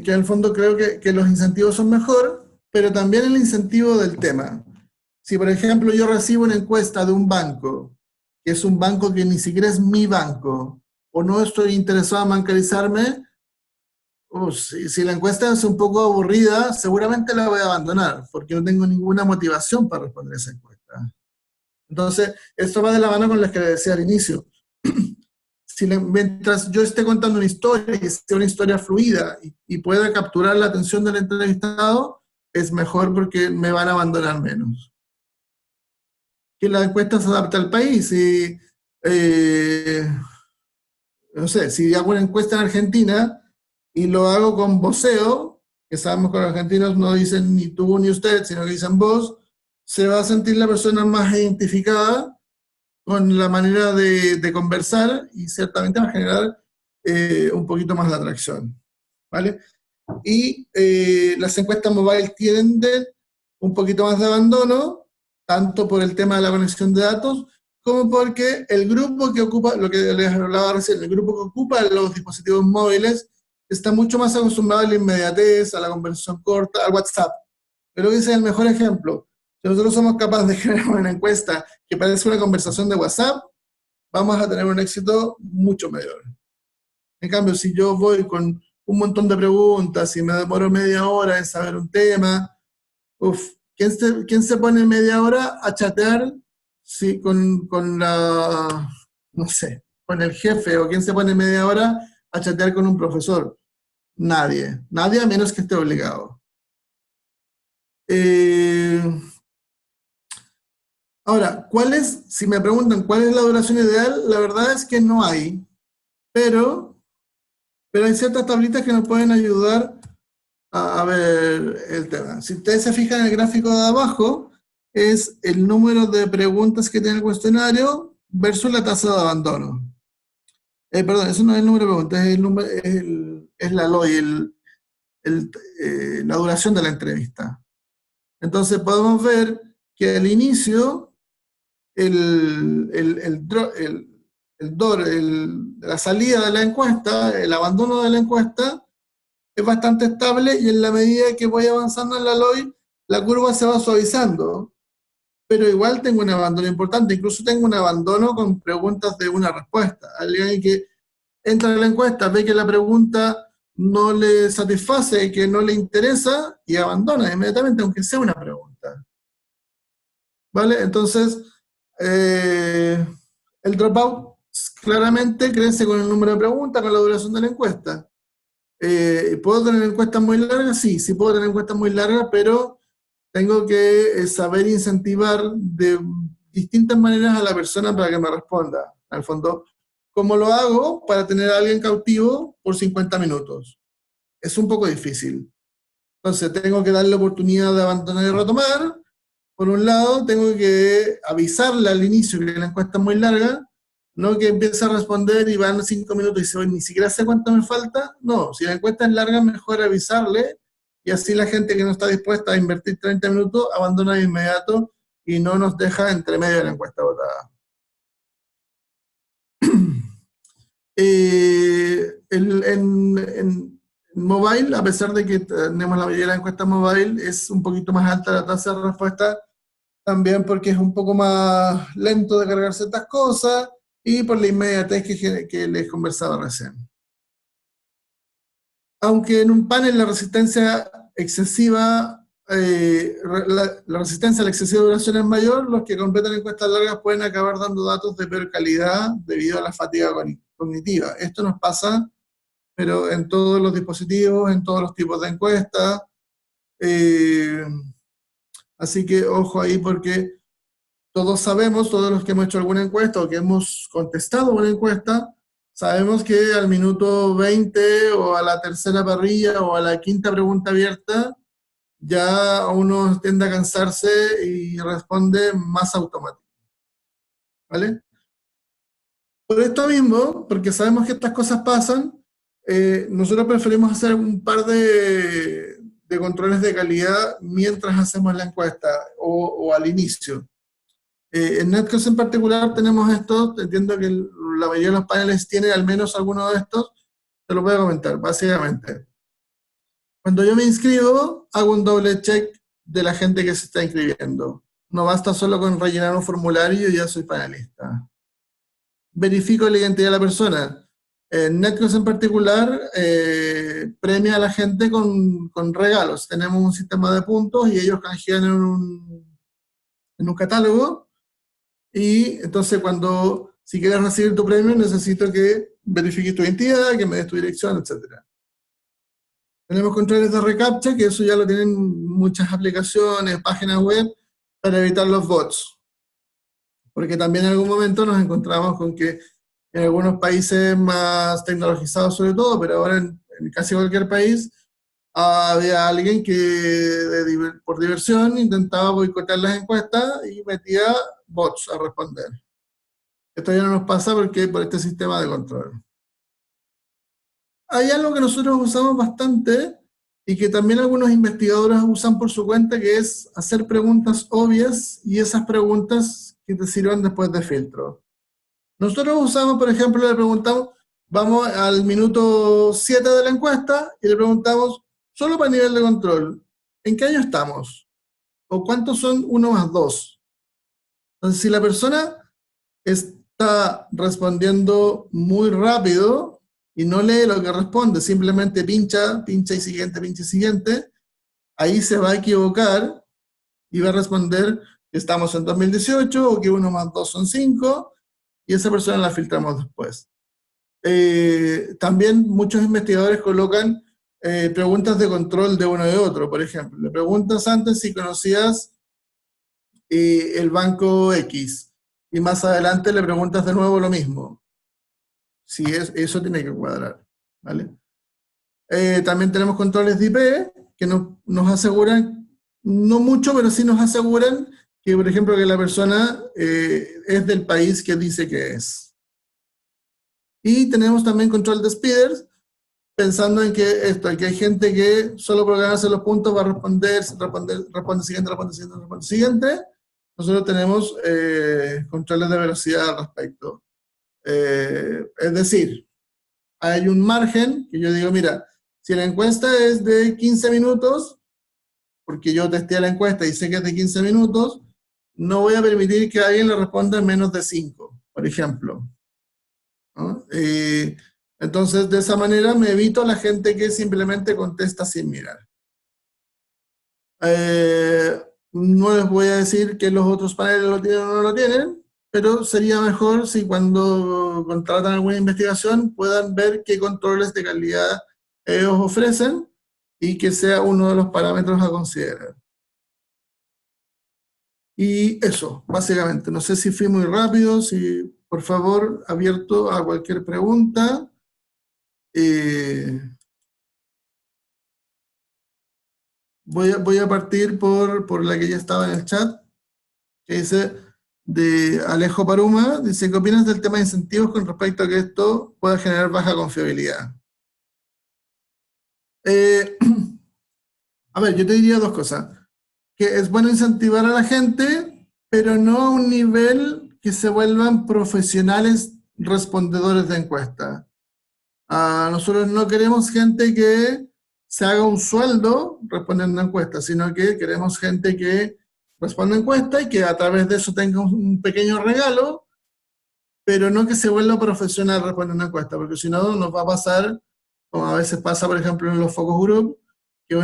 Speaker 2: que en el fondo creo que los incentivos son mejor, pero también el incentivo del tema. Si, por ejemplo, yo recibo una encuesta de un banco, que es un banco que ni siquiera es mi banco, o no estoy interesado en bancarizarme, si la encuesta es un poco aburrida, seguramente la voy a abandonar, porque no tengo ninguna motivación para responder esa encuesta. Entonces, esto va de la mano con lo que le decía al inicio. Mientras yo esté contando una historia y sea una historia fluida y pueda capturar la atención del entrevistado, es mejor porque me van a abandonar menos. Que la encuesta se adapta al país. Y, no sé, si hago una encuesta en Argentina y lo hago con voceo, que sabemos que los argentinos no dicen ni tú ni usted, sino que dicen vos, se va a sentir la persona más identificada con la manera de conversar y ciertamente va a generar un poquito más de atracción, ¿vale? Y las encuestas mobile tienden un poquito más de abandono, tanto por el tema de la conexión de datos, como porque el grupo que ocupa, lo que les hablaba recién, el grupo que ocupa los dispositivos móviles está mucho más acostumbrado a la inmediatez, a la conversación corta, al WhatsApp. Pero ese es el mejor ejemplo. Si nosotros somos capaces de generar una encuesta que parece una conversación de WhatsApp, vamos a tener un éxito mucho mayor. En cambio, si yo voy con un montón de preguntas y me demoro media hora en saber un tema, ¿quién se pone media hora a chatear con la, no sé, con el jefe? ¿O quién se pone media hora a chatear con un profesor? Nadie. Nadie a menos que esté obligado. Ahora, si me preguntan cuál es la duración ideal, la verdad es que no hay, pero hay ciertas tablitas que nos pueden ayudar a ver el tema. Si ustedes se fijan en el gráfico de abajo, es el número de preguntas que tiene el cuestionario versus la tasa de abandono. Perdón, eso no es el número de preguntas, es la LOI, la duración de la entrevista. Entonces podemos ver que al inicio la salida de la encuesta, el abandono de la encuesta, es bastante estable y en la medida que voy avanzando en la LOI, la curva se va suavizando. Pero igual tengo un abandono importante, incluso tengo un abandono con preguntas de una respuesta. Alguien que entra en la encuesta, ve que la pregunta no le satisface, que no le interesa y abandona inmediatamente, aunque sea una pregunta. ¿Vale? Entonces, el dropout claramente crece con el número de preguntas, con la duración de la encuesta. ¿Puedo tener encuestas muy largas? Sí, sí puedo tener encuestas muy largas, pero tengo que saber incentivar de distintas maneras a la persona para que me responda. Al fondo, ¿cómo lo hago para tener a alguien cautivo por 50 minutos? Es un poco difícil. Entonces, tengo que darle oportunidad de abandonar y retomar. Por un lado, tengo que avisarle al inicio que la encuesta es muy larga, no que empiece a responder y van 5 minutos y dice, ni siquiera sé cuánto me falta. No, si la encuesta es larga, mejor avisarle, y así la gente que no está dispuesta a invertir 30 minutos abandona de inmediato y no nos deja entre medio de la encuesta votada. En mobile, a pesar de que tenemos la mayoría de la encuesta mobile, es un poquito más alta la tasa de respuesta, también porque es un poco más lento de cargar ciertas cosas y por la inmediatez que les conversaba recién. Aunque en un panel la resistencia excesiva, la resistencia a la excesiva duración es mayor, los que completan encuestas largas pueden acabar dando datos de peor calidad debido a la fatiga cognitiva. Esto nos pasa, pero en todos los dispositivos, en todos los tipos de encuestas. Así que ojo ahí porque todos sabemos, todos los que hemos hecho alguna encuesta o que hemos contestado una encuesta, sabemos que al minuto 20 o a la tercera parrilla o a la quinta pregunta abierta, ya uno tiende a cansarse y responde más automático. ¿Vale? Por esto mismo, porque sabemos que estas cosas pasan, nosotros preferimos hacer un par de controles de calidad mientras hacemos la encuesta o al inicio. En Netcast en particular tenemos esto, entiendo que la mayoría de los paneles tiene al menos alguno de estos, te lo voy a comentar, básicamente. Cuando yo me inscribo, hago un doble check de la gente que se está inscribiendo. No basta solo con rellenar un formulario y ya soy panelista. Verifico la identidad de la persona. Netcos en particular premia a la gente con regalos. Tenemos un sistema de puntos y ellos canjean en un catálogo. Y entonces si quieres recibir tu premio, necesito que verifiques tu identidad, que me des tu dirección, etc. Tenemos controles de reCAPTCHA, que eso ya lo tienen muchas aplicaciones, páginas web, para evitar los bots. Porque también en algún momento nos encontramos con que en algunos países más tecnologizados sobre todo, pero ahora en casi cualquier país, había alguien que por diversión intentaba boicotear las encuestas y metía bots a responder. Esto ya no nos pasa porque por este sistema de control. Hay algo que nosotros usamos bastante y que también algunos investigadores usan por su cuenta, que es hacer preguntas obvias y esas preguntas que te sirvan después de filtro. Nosotros usamos, por ejemplo, le preguntamos, vamos al minuto 7 de la encuesta y le preguntamos, solo para nivel de control, ¿en qué año estamos? ¿O cuántos son 1 más 2? Entonces, si la persona está respondiendo muy rápido y no lee lo que responde, simplemente pincha y siguiente, ahí se va a equivocar y va a responder que estamos en 2018 o que 1 más 2 son 5, y esa persona la filtramos después. También muchos investigadores colocan preguntas de control de uno y de otro. Por ejemplo, le preguntas antes si conocías el banco X, y más adelante le preguntas de nuevo lo mismo. Si eso tiene que cuadrar, ¿vale? También tenemos controles de IP que nos aseguran, no mucho, pero sí nos aseguran que, por ejemplo, que la persona es del país que dice que es. Y tenemos también control de speeders, pensando en que que hay gente que solo por ganarse los puntos va a responde siguiente. Nosotros tenemos controles de velocidad al respecto. Es decir, hay un margen que yo digo, mira, si la encuesta es de 15 minutos, porque yo testé la encuesta y sé que es de 15 minutos, no voy a permitir que alguien le responda en menos de 5, por ejemplo, ¿no? Entonces, de esa manera me evito a la gente que simplemente contesta sin mirar. No les voy a decir que los otros paneles lo tienen o no lo tienen, pero sería mejor si cuando contratan alguna investigación puedan ver qué controles de calidad ellos ofrecen y que sea uno de los parámetros a considerar. Y eso, básicamente. No sé si fui muy rápido, si por favor, abierto a cualquier pregunta. Voy a partir por la que ya estaba en el chat, que dice de Alejo Paruma, dice, ¿qué opinas del tema de incentivos con respecto a que esto pueda generar baja confiabilidad? A ver, yo te diría dos cosas. Que es bueno incentivar a la gente, pero no a un nivel que se vuelvan profesionales respondedores de encuesta. Nosotros no queremos gente que se haga un sueldo respondiendo encuestas, sino que queremos gente que responda encuestas y que a través de eso tenga un pequeño regalo, pero no que se vuelva profesional respondiendo encuestas, porque si no nos va a pasar, como a veces pasa, por ejemplo, en los focus group, que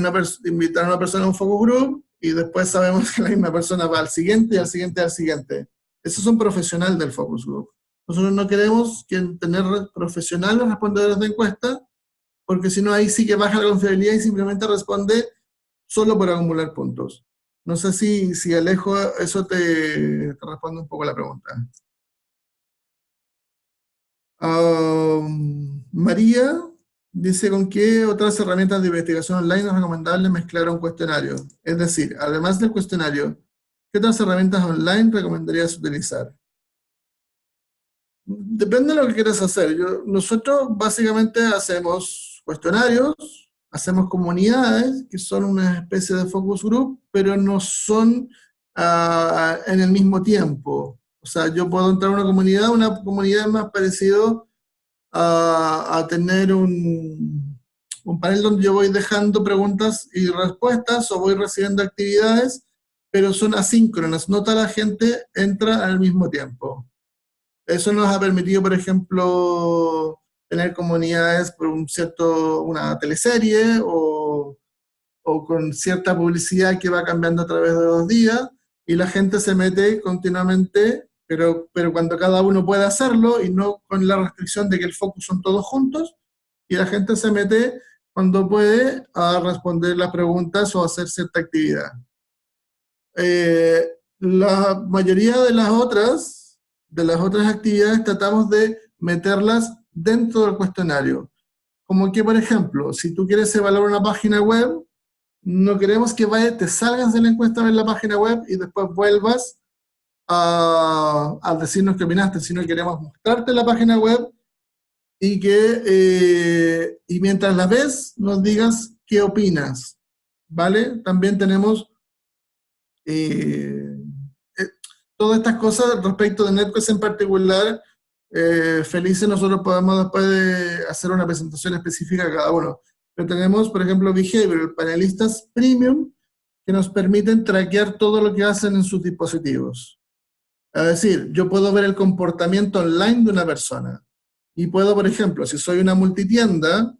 Speaker 2: invitar a una persona a un focus group y después sabemos que la misma persona va al siguiente y al siguiente y al siguiente. Eso es un profesional del focus group. Nosotros no queremos tener profesionales respondedores de encuesta, porque si no ahí sí que baja la confiabilidad y simplemente responde solo por acumular puntos. No sé si Alejo, eso te responde un poco la pregunta. María dice, ¿con qué otras herramientas de investigación online es recomendable mezclar un cuestionario? Es decir, además del cuestionario, ¿qué otras herramientas online recomendarías utilizar? Depende de lo que quieras hacer. Nosotros básicamente hacemos cuestionarios, hacemos comunidades, que son una especie de focus group, pero no son en el mismo tiempo. O sea, yo puedo entrar a una comunidad más parecido a tener un panel donde yo voy dejando preguntas y respuestas o voy recibiendo actividades, pero son asíncronas, no toda la gente entra al mismo tiempo. Eso nos ha permitido, por ejemplo, tener comunidades por una teleserie o con cierta publicidad que va cambiando a través de los días, y la gente se mete continuamente, pero cuando cada uno puede hacerlo y no con la restricción de que el focus son todos juntos, y la gente se mete cuando puede a responder las preguntas o hacer cierta actividad. La mayoría de las otras actividades tratamos de meterlas dentro del cuestionario. Como que, por ejemplo, si tú quieres evaluar una página web, no queremos que te salgas de la encuesta a ver la página web y después vuelvas a decirnos qué opinaste, sino queremos mostrarte la página web y y mientras la ves nos digas qué opinas, ¿vale? También tenemos todas estas cosas respecto de NetQuest en particular. Felices nosotros podemos después de hacer una presentación específica a cada uno. Pero tenemos, por ejemplo, Behavioral, panelistas premium, que nos permiten traquear todo lo que hacen en sus dispositivos. Es decir, yo puedo ver el comportamiento online de una persona. Y puedo, por ejemplo, si soy una multitienda,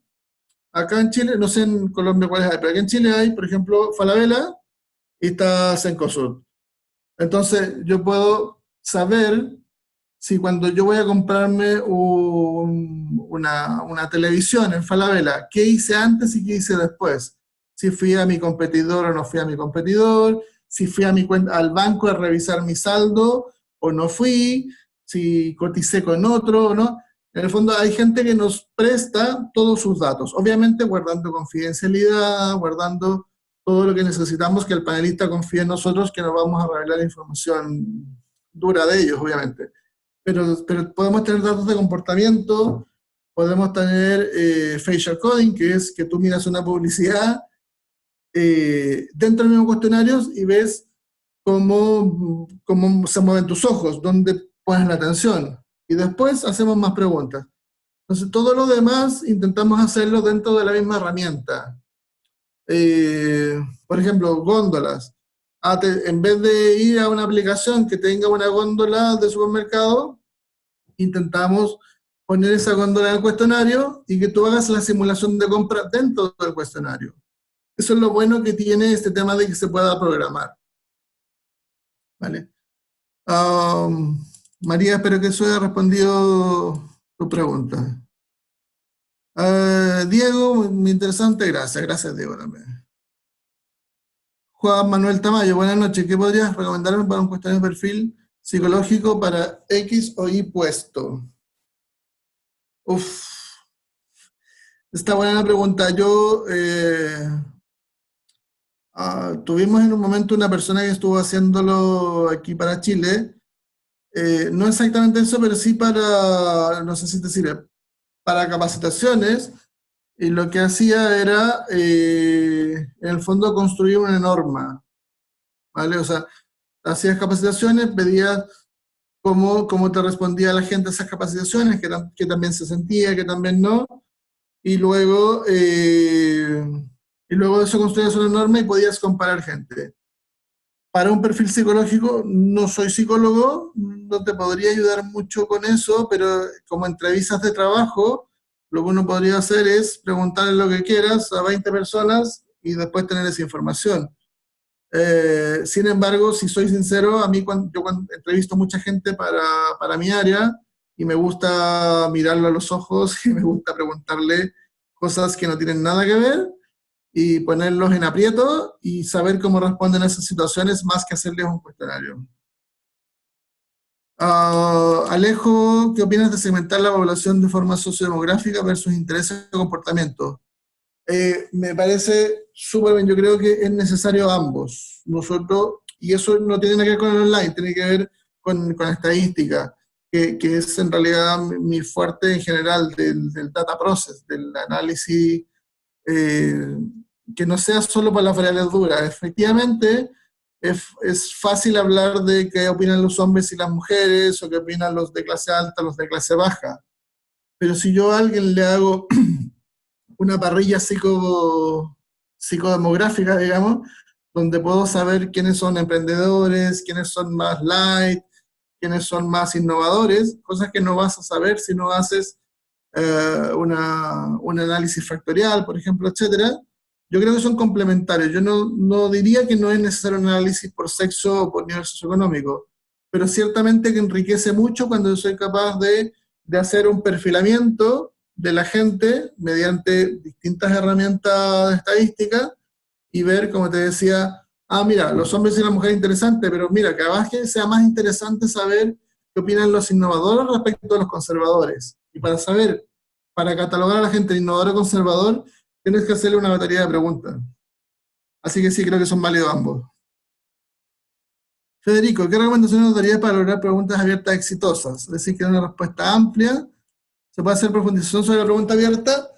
Speaker 2: acá en Chile, no sé en Colombia cuáles hay, pero acá en Chile hay, por ejemplo, Falabella y está Cencosud. Entonces, yo puedo saber si cuando yo voy a comprarme una televisión en Falabella, ¿qué hice antes y qué hice después? Si fui a mi competidor o no fui a mi competidor, si fui al banco a revisar mi saldo o no fui, si coticé con otro o no. En el fondo hay gente que nos presta todos sus datos, obviamente guardando confidencialidad, guardando todo lo que necesitamos, que el panelista confíe en nosotros, que nos vamos a revelar información dura de ellos, obviamente. Pero podemos tener datos de comportamiento, podemos tener facial coding, que es que tú miras una publicidad dentro del mismo cuestionario y ves cómo se mueven tus ojos, dónde pones la atención. Y después hacemos más preguntas. Entonces, todo lo demás intentamos hacerlo dentro de la misma herramienta. Por ejemplo, góndolas. En vez de ir a una aplicación que tenga una góndola de supermercado, intentamos poner esa góndola en el cuestionario y que tú hagas la simulación de compra dentro del cuestionario. Eso es lo bueno que tiene este tema de que se pueda programar. ¿Vale? María, espero que eso haya respondido tu pregunta. Diego, muy interesante, gracias Diego también. Juan Manuel Tamayo, buenas noches. ¿Qué podrías recomendarme para un cuestionario de perfil psicológico para X o Y puesto? Uf, está buena la pregunta. Tuvimos en un momento una persona que estuvo haciéndolo aquí para Chile. No exactamente eso, pero sí para, no sé si te sirve, para capacitaciones. Y lo que hacía era, en el fondo, construir una norma, ¿vale? O sea, hacías capacitaciones, pedías cómo te respondía la gente a esas capacitaciones, que también se sentía, que también no, y luego de eso construías una norma y podías comparar gente. Para un perfil psicológico, no soy psicólogo, no te podría ayudar mucho con eso, pero como entrevistas de trabajo, lo que uno podría hacer es preguntarle lo que quieras a 20 personas y después tener esa información. Sin embargo, si soy sincero, a mí yo cuando entrevisto mucha gente para mi área y me gusta mirarlo a los ojos y me gusta preguntarle cosas que no tienen nada que ver y ponerlos en aprieto y saber cómo responden a esas situaciones más que hacerles un cuestionario. Alejo, ¿qué opinas de segmentar la población de forma sociodemográfica versus intereses y comportamiento? Me parece súper bien, yo creo que es necesario ambos. Y eso no tiene nada que ver con el online, tiene que ver con estadística, que es en realidad mi fuerte en general del data process, del análisis, que no sea solo para las variables duras. Efectivamente, es fácil hablar de qué opinan los hombres y las mujeres, o qué opinan los de clase alta, los de clase baja. Pero si yo a alguien le hago una parrilla psicodemográfica, digamos, donde puedo saber quiénes son emprendedores, quiénes son más light, quiénes son más innovadores, cosas que no vas a saber si no haces un análisis factorial, por ejemplo, etcétera. Yo creo que son complementarios. Yo no diría que no es necesario un análisis por sexo o por nivel socioeconómico, pero ciertamente que enriquece mucho cuando yo soy capaz de hacer un perfilamiento de la gente mediante distintas herramientas de estadística y ver, como te decía, mira, los hombres y las mujeres interesantes, pero mira, que además que sea más interesante saber qué opinan los innovadores respecto a los conservadores. Y para saber, para catalogar a la gente de innovador o conservador, tienes que hacerle una batería de preguntas. Así que sí, creo que son válidos ambos. Federico, ¿qué recomendaciones nos darías para lograr preguntas abiertas exitosas? Es decir, que una respuesta amplia, se puede hacer profundización sobre la pregunta abierta.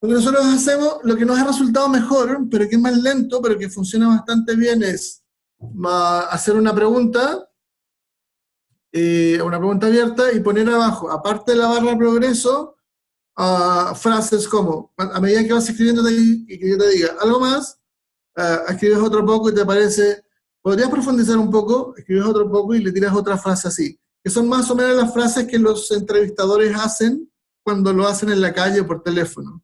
Speaker 2: Lo que nosotros hacemos, lo que nos ha resultado mejor, pero que es más lento, pero que funciona bastante bien, es hacer una pregunta abierta y poner abajo, aparte de la barra de progreso, frases como, a medida que vas escribiendo y que yo te diga algo más, escribes otro poco y te parece, podrías profundizar un poco, escribes otro poco y le tiras otra frase así, que son más o menos las frases que los entrevistadores hacen cuando lo hacen en la calle o por teléfono.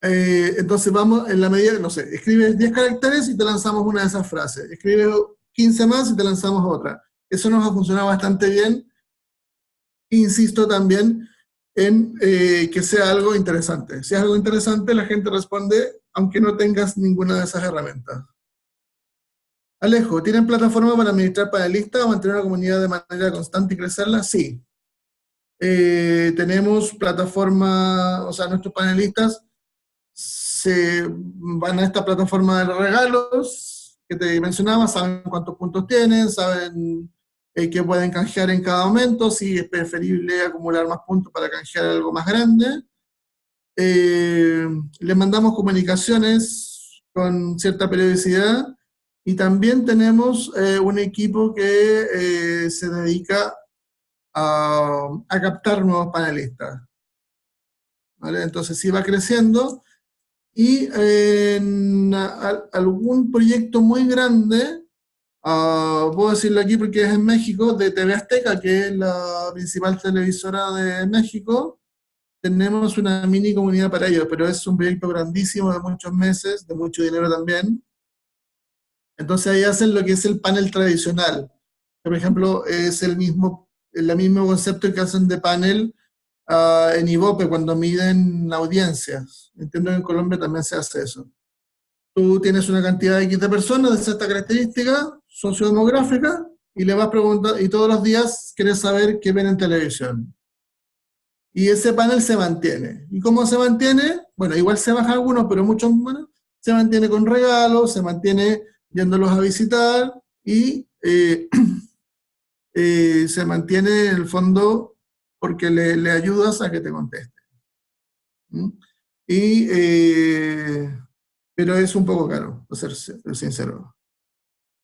Speaker 2: Entonces vamos, en la medida, no sé, escribes 10 caracteres y te lanzamos una de esas frases, escribes 15 más y te lanzamos otra. Eso nos ha funcionado bastante bien. Insisto también en que sea algo interesante. Si es algo interesante, la gente responde, aunque no tengas ninguna de esas herramientas. Alejo, ¿tienen plataforma para administrar panelistas o mantener una comunidad de manera constante y crecerla? Sí. Tenemos plataforma, o sea, nuestros panelistas se van a esta plataforma de regalos que te mencionaba, saben cuántos puntos tienen, saben qué pueden canjear en cada momento, si es preferible acumular más puntos para canjear algo más grande. Les mandamos comunicaciones con cierta periodicidad y también tenemos un equipo que se dedica a captar nuevos panelistas. ¿Vale? Entonces sí va creciendo. Y en algún proyecto muy grande, puedo decirlo aquí porque es en México, de TV Azteca, que es la principal televisora de México, tenemos una mini comunidad para ellos, pero es un proyecto grandísimo de muchos meses, de mucho dinero también. Entonces ahí hacen lo que es el panel tradicional, que por ejemplo es el mismo concepto que hacen de panel en Ibope cuando miden audiencias. Entiendo que en Colombia también se hace eso. Tú tienes una cantidad de X de personas de cierta característica sociodemográfica y le vas preguntando, y todos los días quieres saber qué ven en televisión. Y ese panel se mantiene. ¿Y cómo se mantiene? Bueno, igual se bajan algunos, pero muchos menos. Se mantiene con regalos, se mantiene yéndolos a visitar y se mantiene en el fondo porque le ayudas a que te conteste. ¿Mm? Pero es un poco caro, para ser sincero.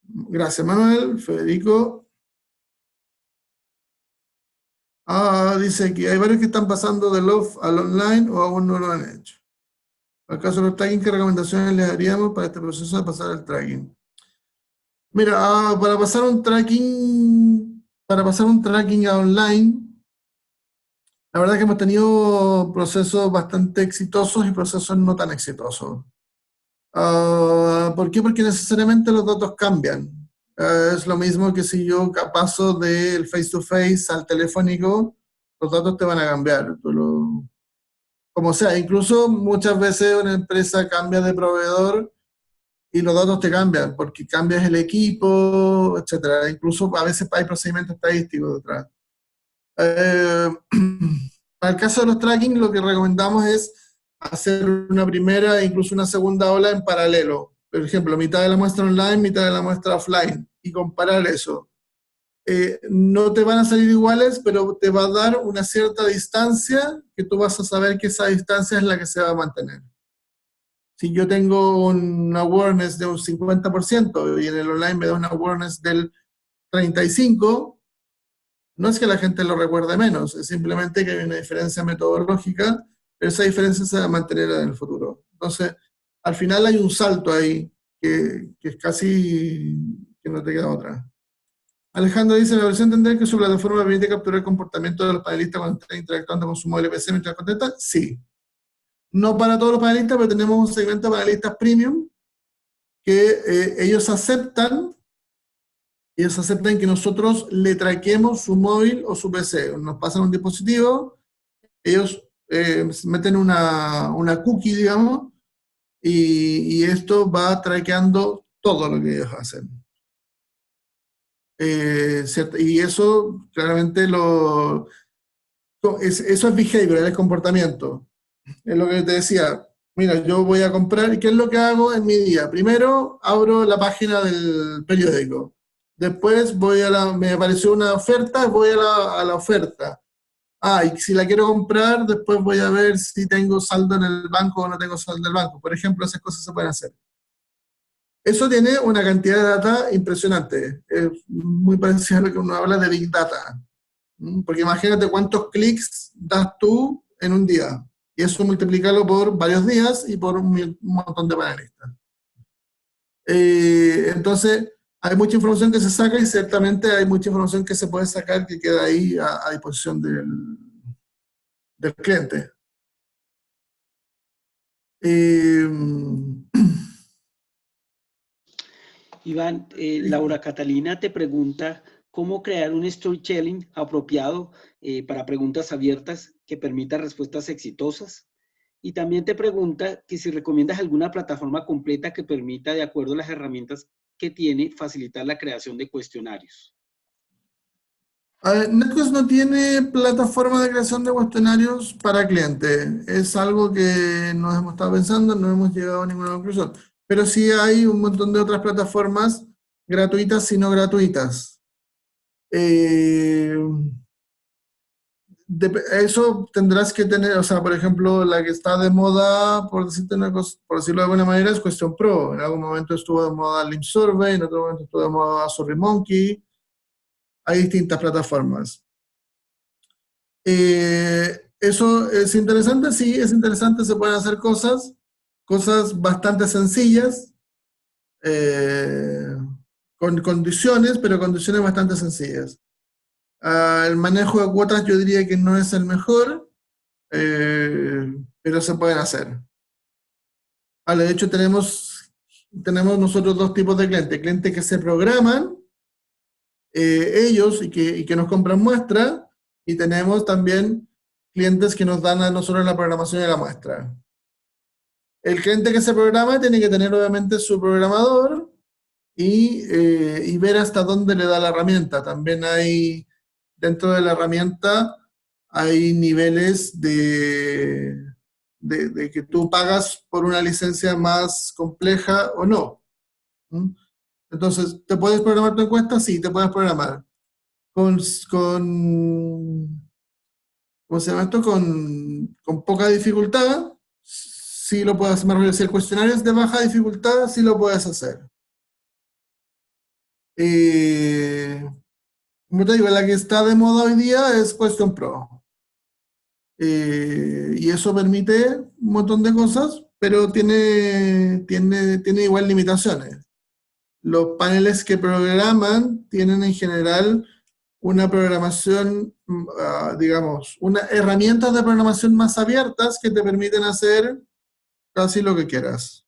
Speaker 2: Gracias, Manuel. Federico. Dice que hay varios que están pasando del off al online o aún no lo han hecho. ¿Acaso los tracking, qué recomendaciones les daríamos para este proceso de pasar al tracking? Mira, para pasar un tracking a online, la verdad es que hemos tenido procesos bastante exitosos y procesos no tan exitosos. ¿Por qué? Porque necesariamente los datos cambian. Es lo mismo que si yo paso del face-to-face al telefónico, los datos te van a cambiar. Como sea, incluso muchas veces una empresa cambia de proveedor y los datos te cambian porque cambias el equipo, etcétera. Incluso a veces hay procedimientos estadísticos detrás. Para el caso de los tracking, lo que recomendamos es hacer una primera e incluso una segunda ola en paralelo. Por ejemplo, mitad de la muestra online, mitad de la muestra offline, y comparar eso. No te van a salir iguales, pero te va a dar una cierta distancia que tú vas a saber que esa distancia es la que se va a mantener. Si yo tengo un awareness de un 50% y en el online me da un awareness del 35%, no es que la gente lo recuerde menos, es simplemente que hay una diferencia metodológica pero esa diferencia se va a mantener en el futuro. Entonces, al final hay un salto ahí que es casi que no te queda otra. Alejandro dice, la versión tendrá que su plataforma permite capturar el comportamiento de los panelistas cuando están interactuando con su móvil PC mientras contestan. Sí. No para todos los panelistas, pero tenemos un segmento de panelistas premium que ellos aceptan que nosotros le traquemos su móvil o su PC. Nos pasan un dispositivo, ellos meten una cookie, digamos, y esto va traqueando todo lo que ellos hacen. Y eso claramente eso es behavior, es comportamiento. Es lo que te decía, mira, yo voy a comprar, ¿y qué es lo que hago en mi día? Primero abro la página del periódico, después me apareció una oferta, voy a la oferta. Y si la quiero comprar, después voy a ver si tengo saldo en el banco o no tengo saldo en el banco. Por ejemplo, esas cosas se pueden hacer. Eso tiene una cantidad de data impresionante. Es muy parecido a lo que uno habla de Big Data. Porque imagínate cuántos clics das tú en un día. Y eso multiplicarlo por varios días y por un montón de panelistas. Entonces, hay mucha información que se saca y ciertamente hay mucha información que se puede sacar que queda ahí a disposición del cliente.
Speaker 1: Iván, Laura Catalina te pregunta cómo crear un storytelling apropiado para preguntas abiertas que permita respuestas exitosas. Y también te pregunta que si recomiendas alguna plataforma completa que permita, de acuerdo a las herramientas que tiene, facilitar la creación de cuestionarios.
Speaker 2: NetQuest no tiene plataforma de creación de cuestionarios para clientes. Es algo que nos hemos estado pensando, no hemos llegado a ninguna conclusión. Pero sí hay un montón de otras plataformas gratuitas y no gratuitas. Eso tendrás que tener, o sea, por ejemplo, la que está de moda, por decirte una cosa, por decirlo de alguna manera, es Question Pro. En algún momento estuvo de moda Lim Survey, en otro momento estuvo de moda SurveyMonkey. Hay distintas plataformas. ¿Eso es interesante? Sí, es interesante, se pueden hacer cosas bastante sencillas, con condiciones, pero condiciones bastante sencillas. El manejo de cuotas yo diría que no es el mejor, pero se pueden hacer. De hecho tenemos nosotros dos tipos de clientes que se programan, ellos y que nos compran muestra, y tenemos también clientes que nos dan a nosotros la programación de la muestra. El cliente que se programa tiene que tener obviamente su programador y ver hasta dónde le da la herramienta. También hay, dentro de la herramienta, hay niveles de que tú pagas por una licencia más compleja o no. Entonces, ¿te puedes programar tu encuesta? Sí, te puedes programar. ¿Cómo se llama esto? Con poca dificultad, sí lo puedes hacer. Si el cuestionario es de baja dificultad, sí lo puedes hacer. Como te digo, la que está de moda hoy día es Question Pro. Y eso permite un montón de cosas, pero tiene igual limitaciones. Los paneles que programan tienen en general una programación, digamos, herramientas de programación más abiertas que te permiten hacer casi lo que quieras.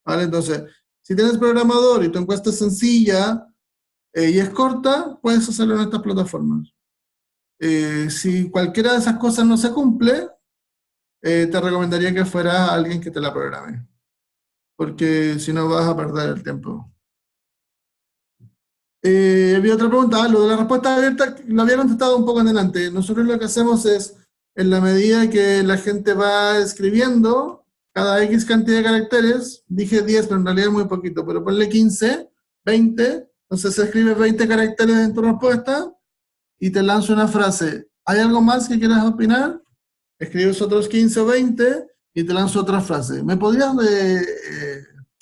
Speaker 2: ¿Vale? Entonces, si tienes programador y tu encuesta es sencilla y es corta, puedes hacerlo en estas plataformas. Si cualquiera de esas cosas no se cumple, te recomendaría que fuera alguien que te la programe, porque si no vas a perder el tiempo. Había otra pregunta, lo de la respuesta abierta lo había contestado un poco en adelante. Nosotros lo que hacemos es, en la medida que la gente va escribiendo, cada X cantidad de caracteres, dije 10, pero en realidad es muy poquito, pero ponle 15, 20, entonces se escribe 20 caracteres en tu respuesta y te lanzo una frase. ¿Hay algo más que quieras opinar? Escribes otros 15 o 20 y te lanzo otra frase. ¿Me podrías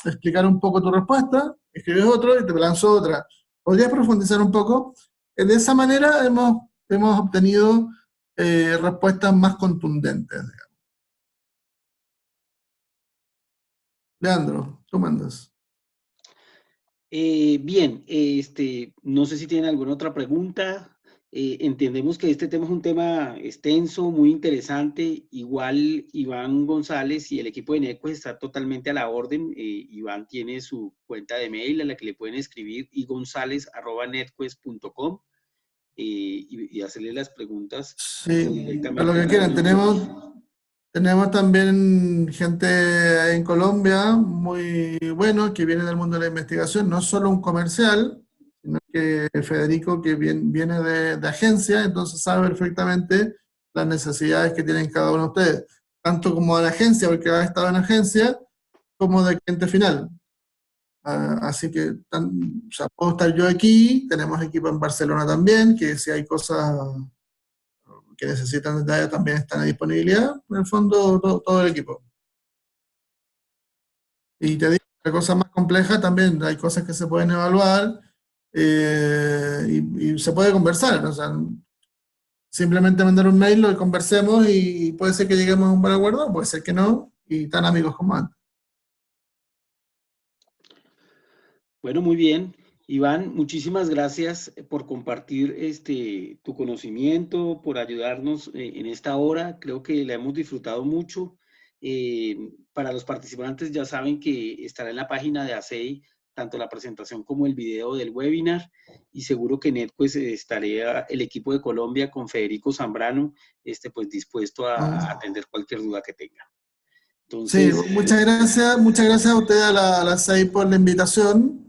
Speaker 2: explicar un poco tu respuesta? Escribes otro y te lanzo otra. ¿Podrías profundizar un poco? De esa manera hemos obtenido respuestas más contundentes, digamos. Leandro, tú mandas.
Speaker 1: Bien, no sé si tienen alguna otra pregunta. Entendemos que este tema es un tema extenso, muy interesante. Igual Iván González y el equipo de NetQuest está totalmente a la orden. Iván tiene su cuenta de mail a la que le pueden escribir igonzalez@netquest.com y hacerle las preguntas
Speaker 2: Sí, a lo
Speaker 1: directamente
Speaker 2: que
Speaker 1: a
Speaker 2: quieran.
Speaker 1: NetQuest.
Speaker 2: Tenemos también gente en Colombia muy bueno que viene del mundo de la investigación, no solo un comercial, sino que Federico que viene de agencia, entonces sabe perfectamente las necesidades que tienen cada uno de ustedes, tanto como de la agencia, porque ha estado en agencia, como de cliente final. Así que o sea, puedo estar yo aquí, tenemos equipo en Barcelona también, que si hay cosas que necesitan detalle también están a disponibilidad, en el fondo todo el equipo. Y te digo, la cosa más compleja también, hay cosas que se pueden evaluar y se puede conversar, ¿no? O sea, simplemente mandar un mail, lo conversemos y puede ser que lleguemos a un buen acuerdo, puede ser que no, y tan amigos como antes.
Speaker 1: Bueno, muy bien. Iván, muchísimas gracias por compartir tu conocimiento, por ayudarnos en esta hora. Creo que la hemos disfrutado mucho. Para los participantes ya saben que estará en la página de ACEI tanto la presentación como el video del webinar y seguro que NetQuest estará el equipo de Colombia con Federico Zambrano pues dispuesto a
Speaker 2: ¿No?
Speaker 1: atender cualquier duda que tenga.
Speaker 2: Sí,
Speaker 1: Entonces,
Speaker 2: muchas gracias a ustedes a la SAI por la invitación,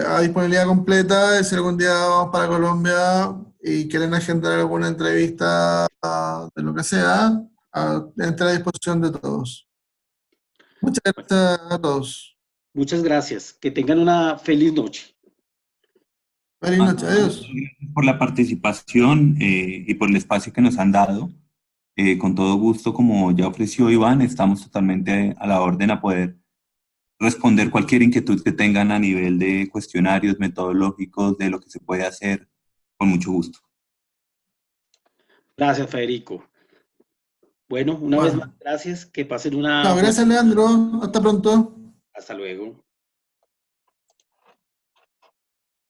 Speaker 2: a disponibilidad completa, si algún día vamos para Colombia y quieren agendar alguna entrevista de lo que sea, entre a disposición de todos. Muchas
Speaker 1: bueno,
Speaker 2: gracias a todos.
Speaker 1: muchas gracias. Que tengan una feliz noche.
Speaker 2: Feliz noche, adiós.
Speaker 3: Gracias por la participación y por el espacio que nos han dado. Con todo gusto, como ya ofreció Iván, estamos totalmente a la orden a poder responder cualquier inquietud que tengan a nivel de cuestionarios metodológicos, de lo que se puede hacer, con mucho gusto.
Speaker 1: Gracias, Federico. Bueno, una vez más,
Speaker 2: Bueno,
Speaker 1: gracias. Que pasen una
Speaker 2: chao,
Speaker 1: buena
Speaker 2: gracias
Speaker 1: noche.
Speaker 2: Leandro, hasta pronto.
Speaker 1: Hasta luego.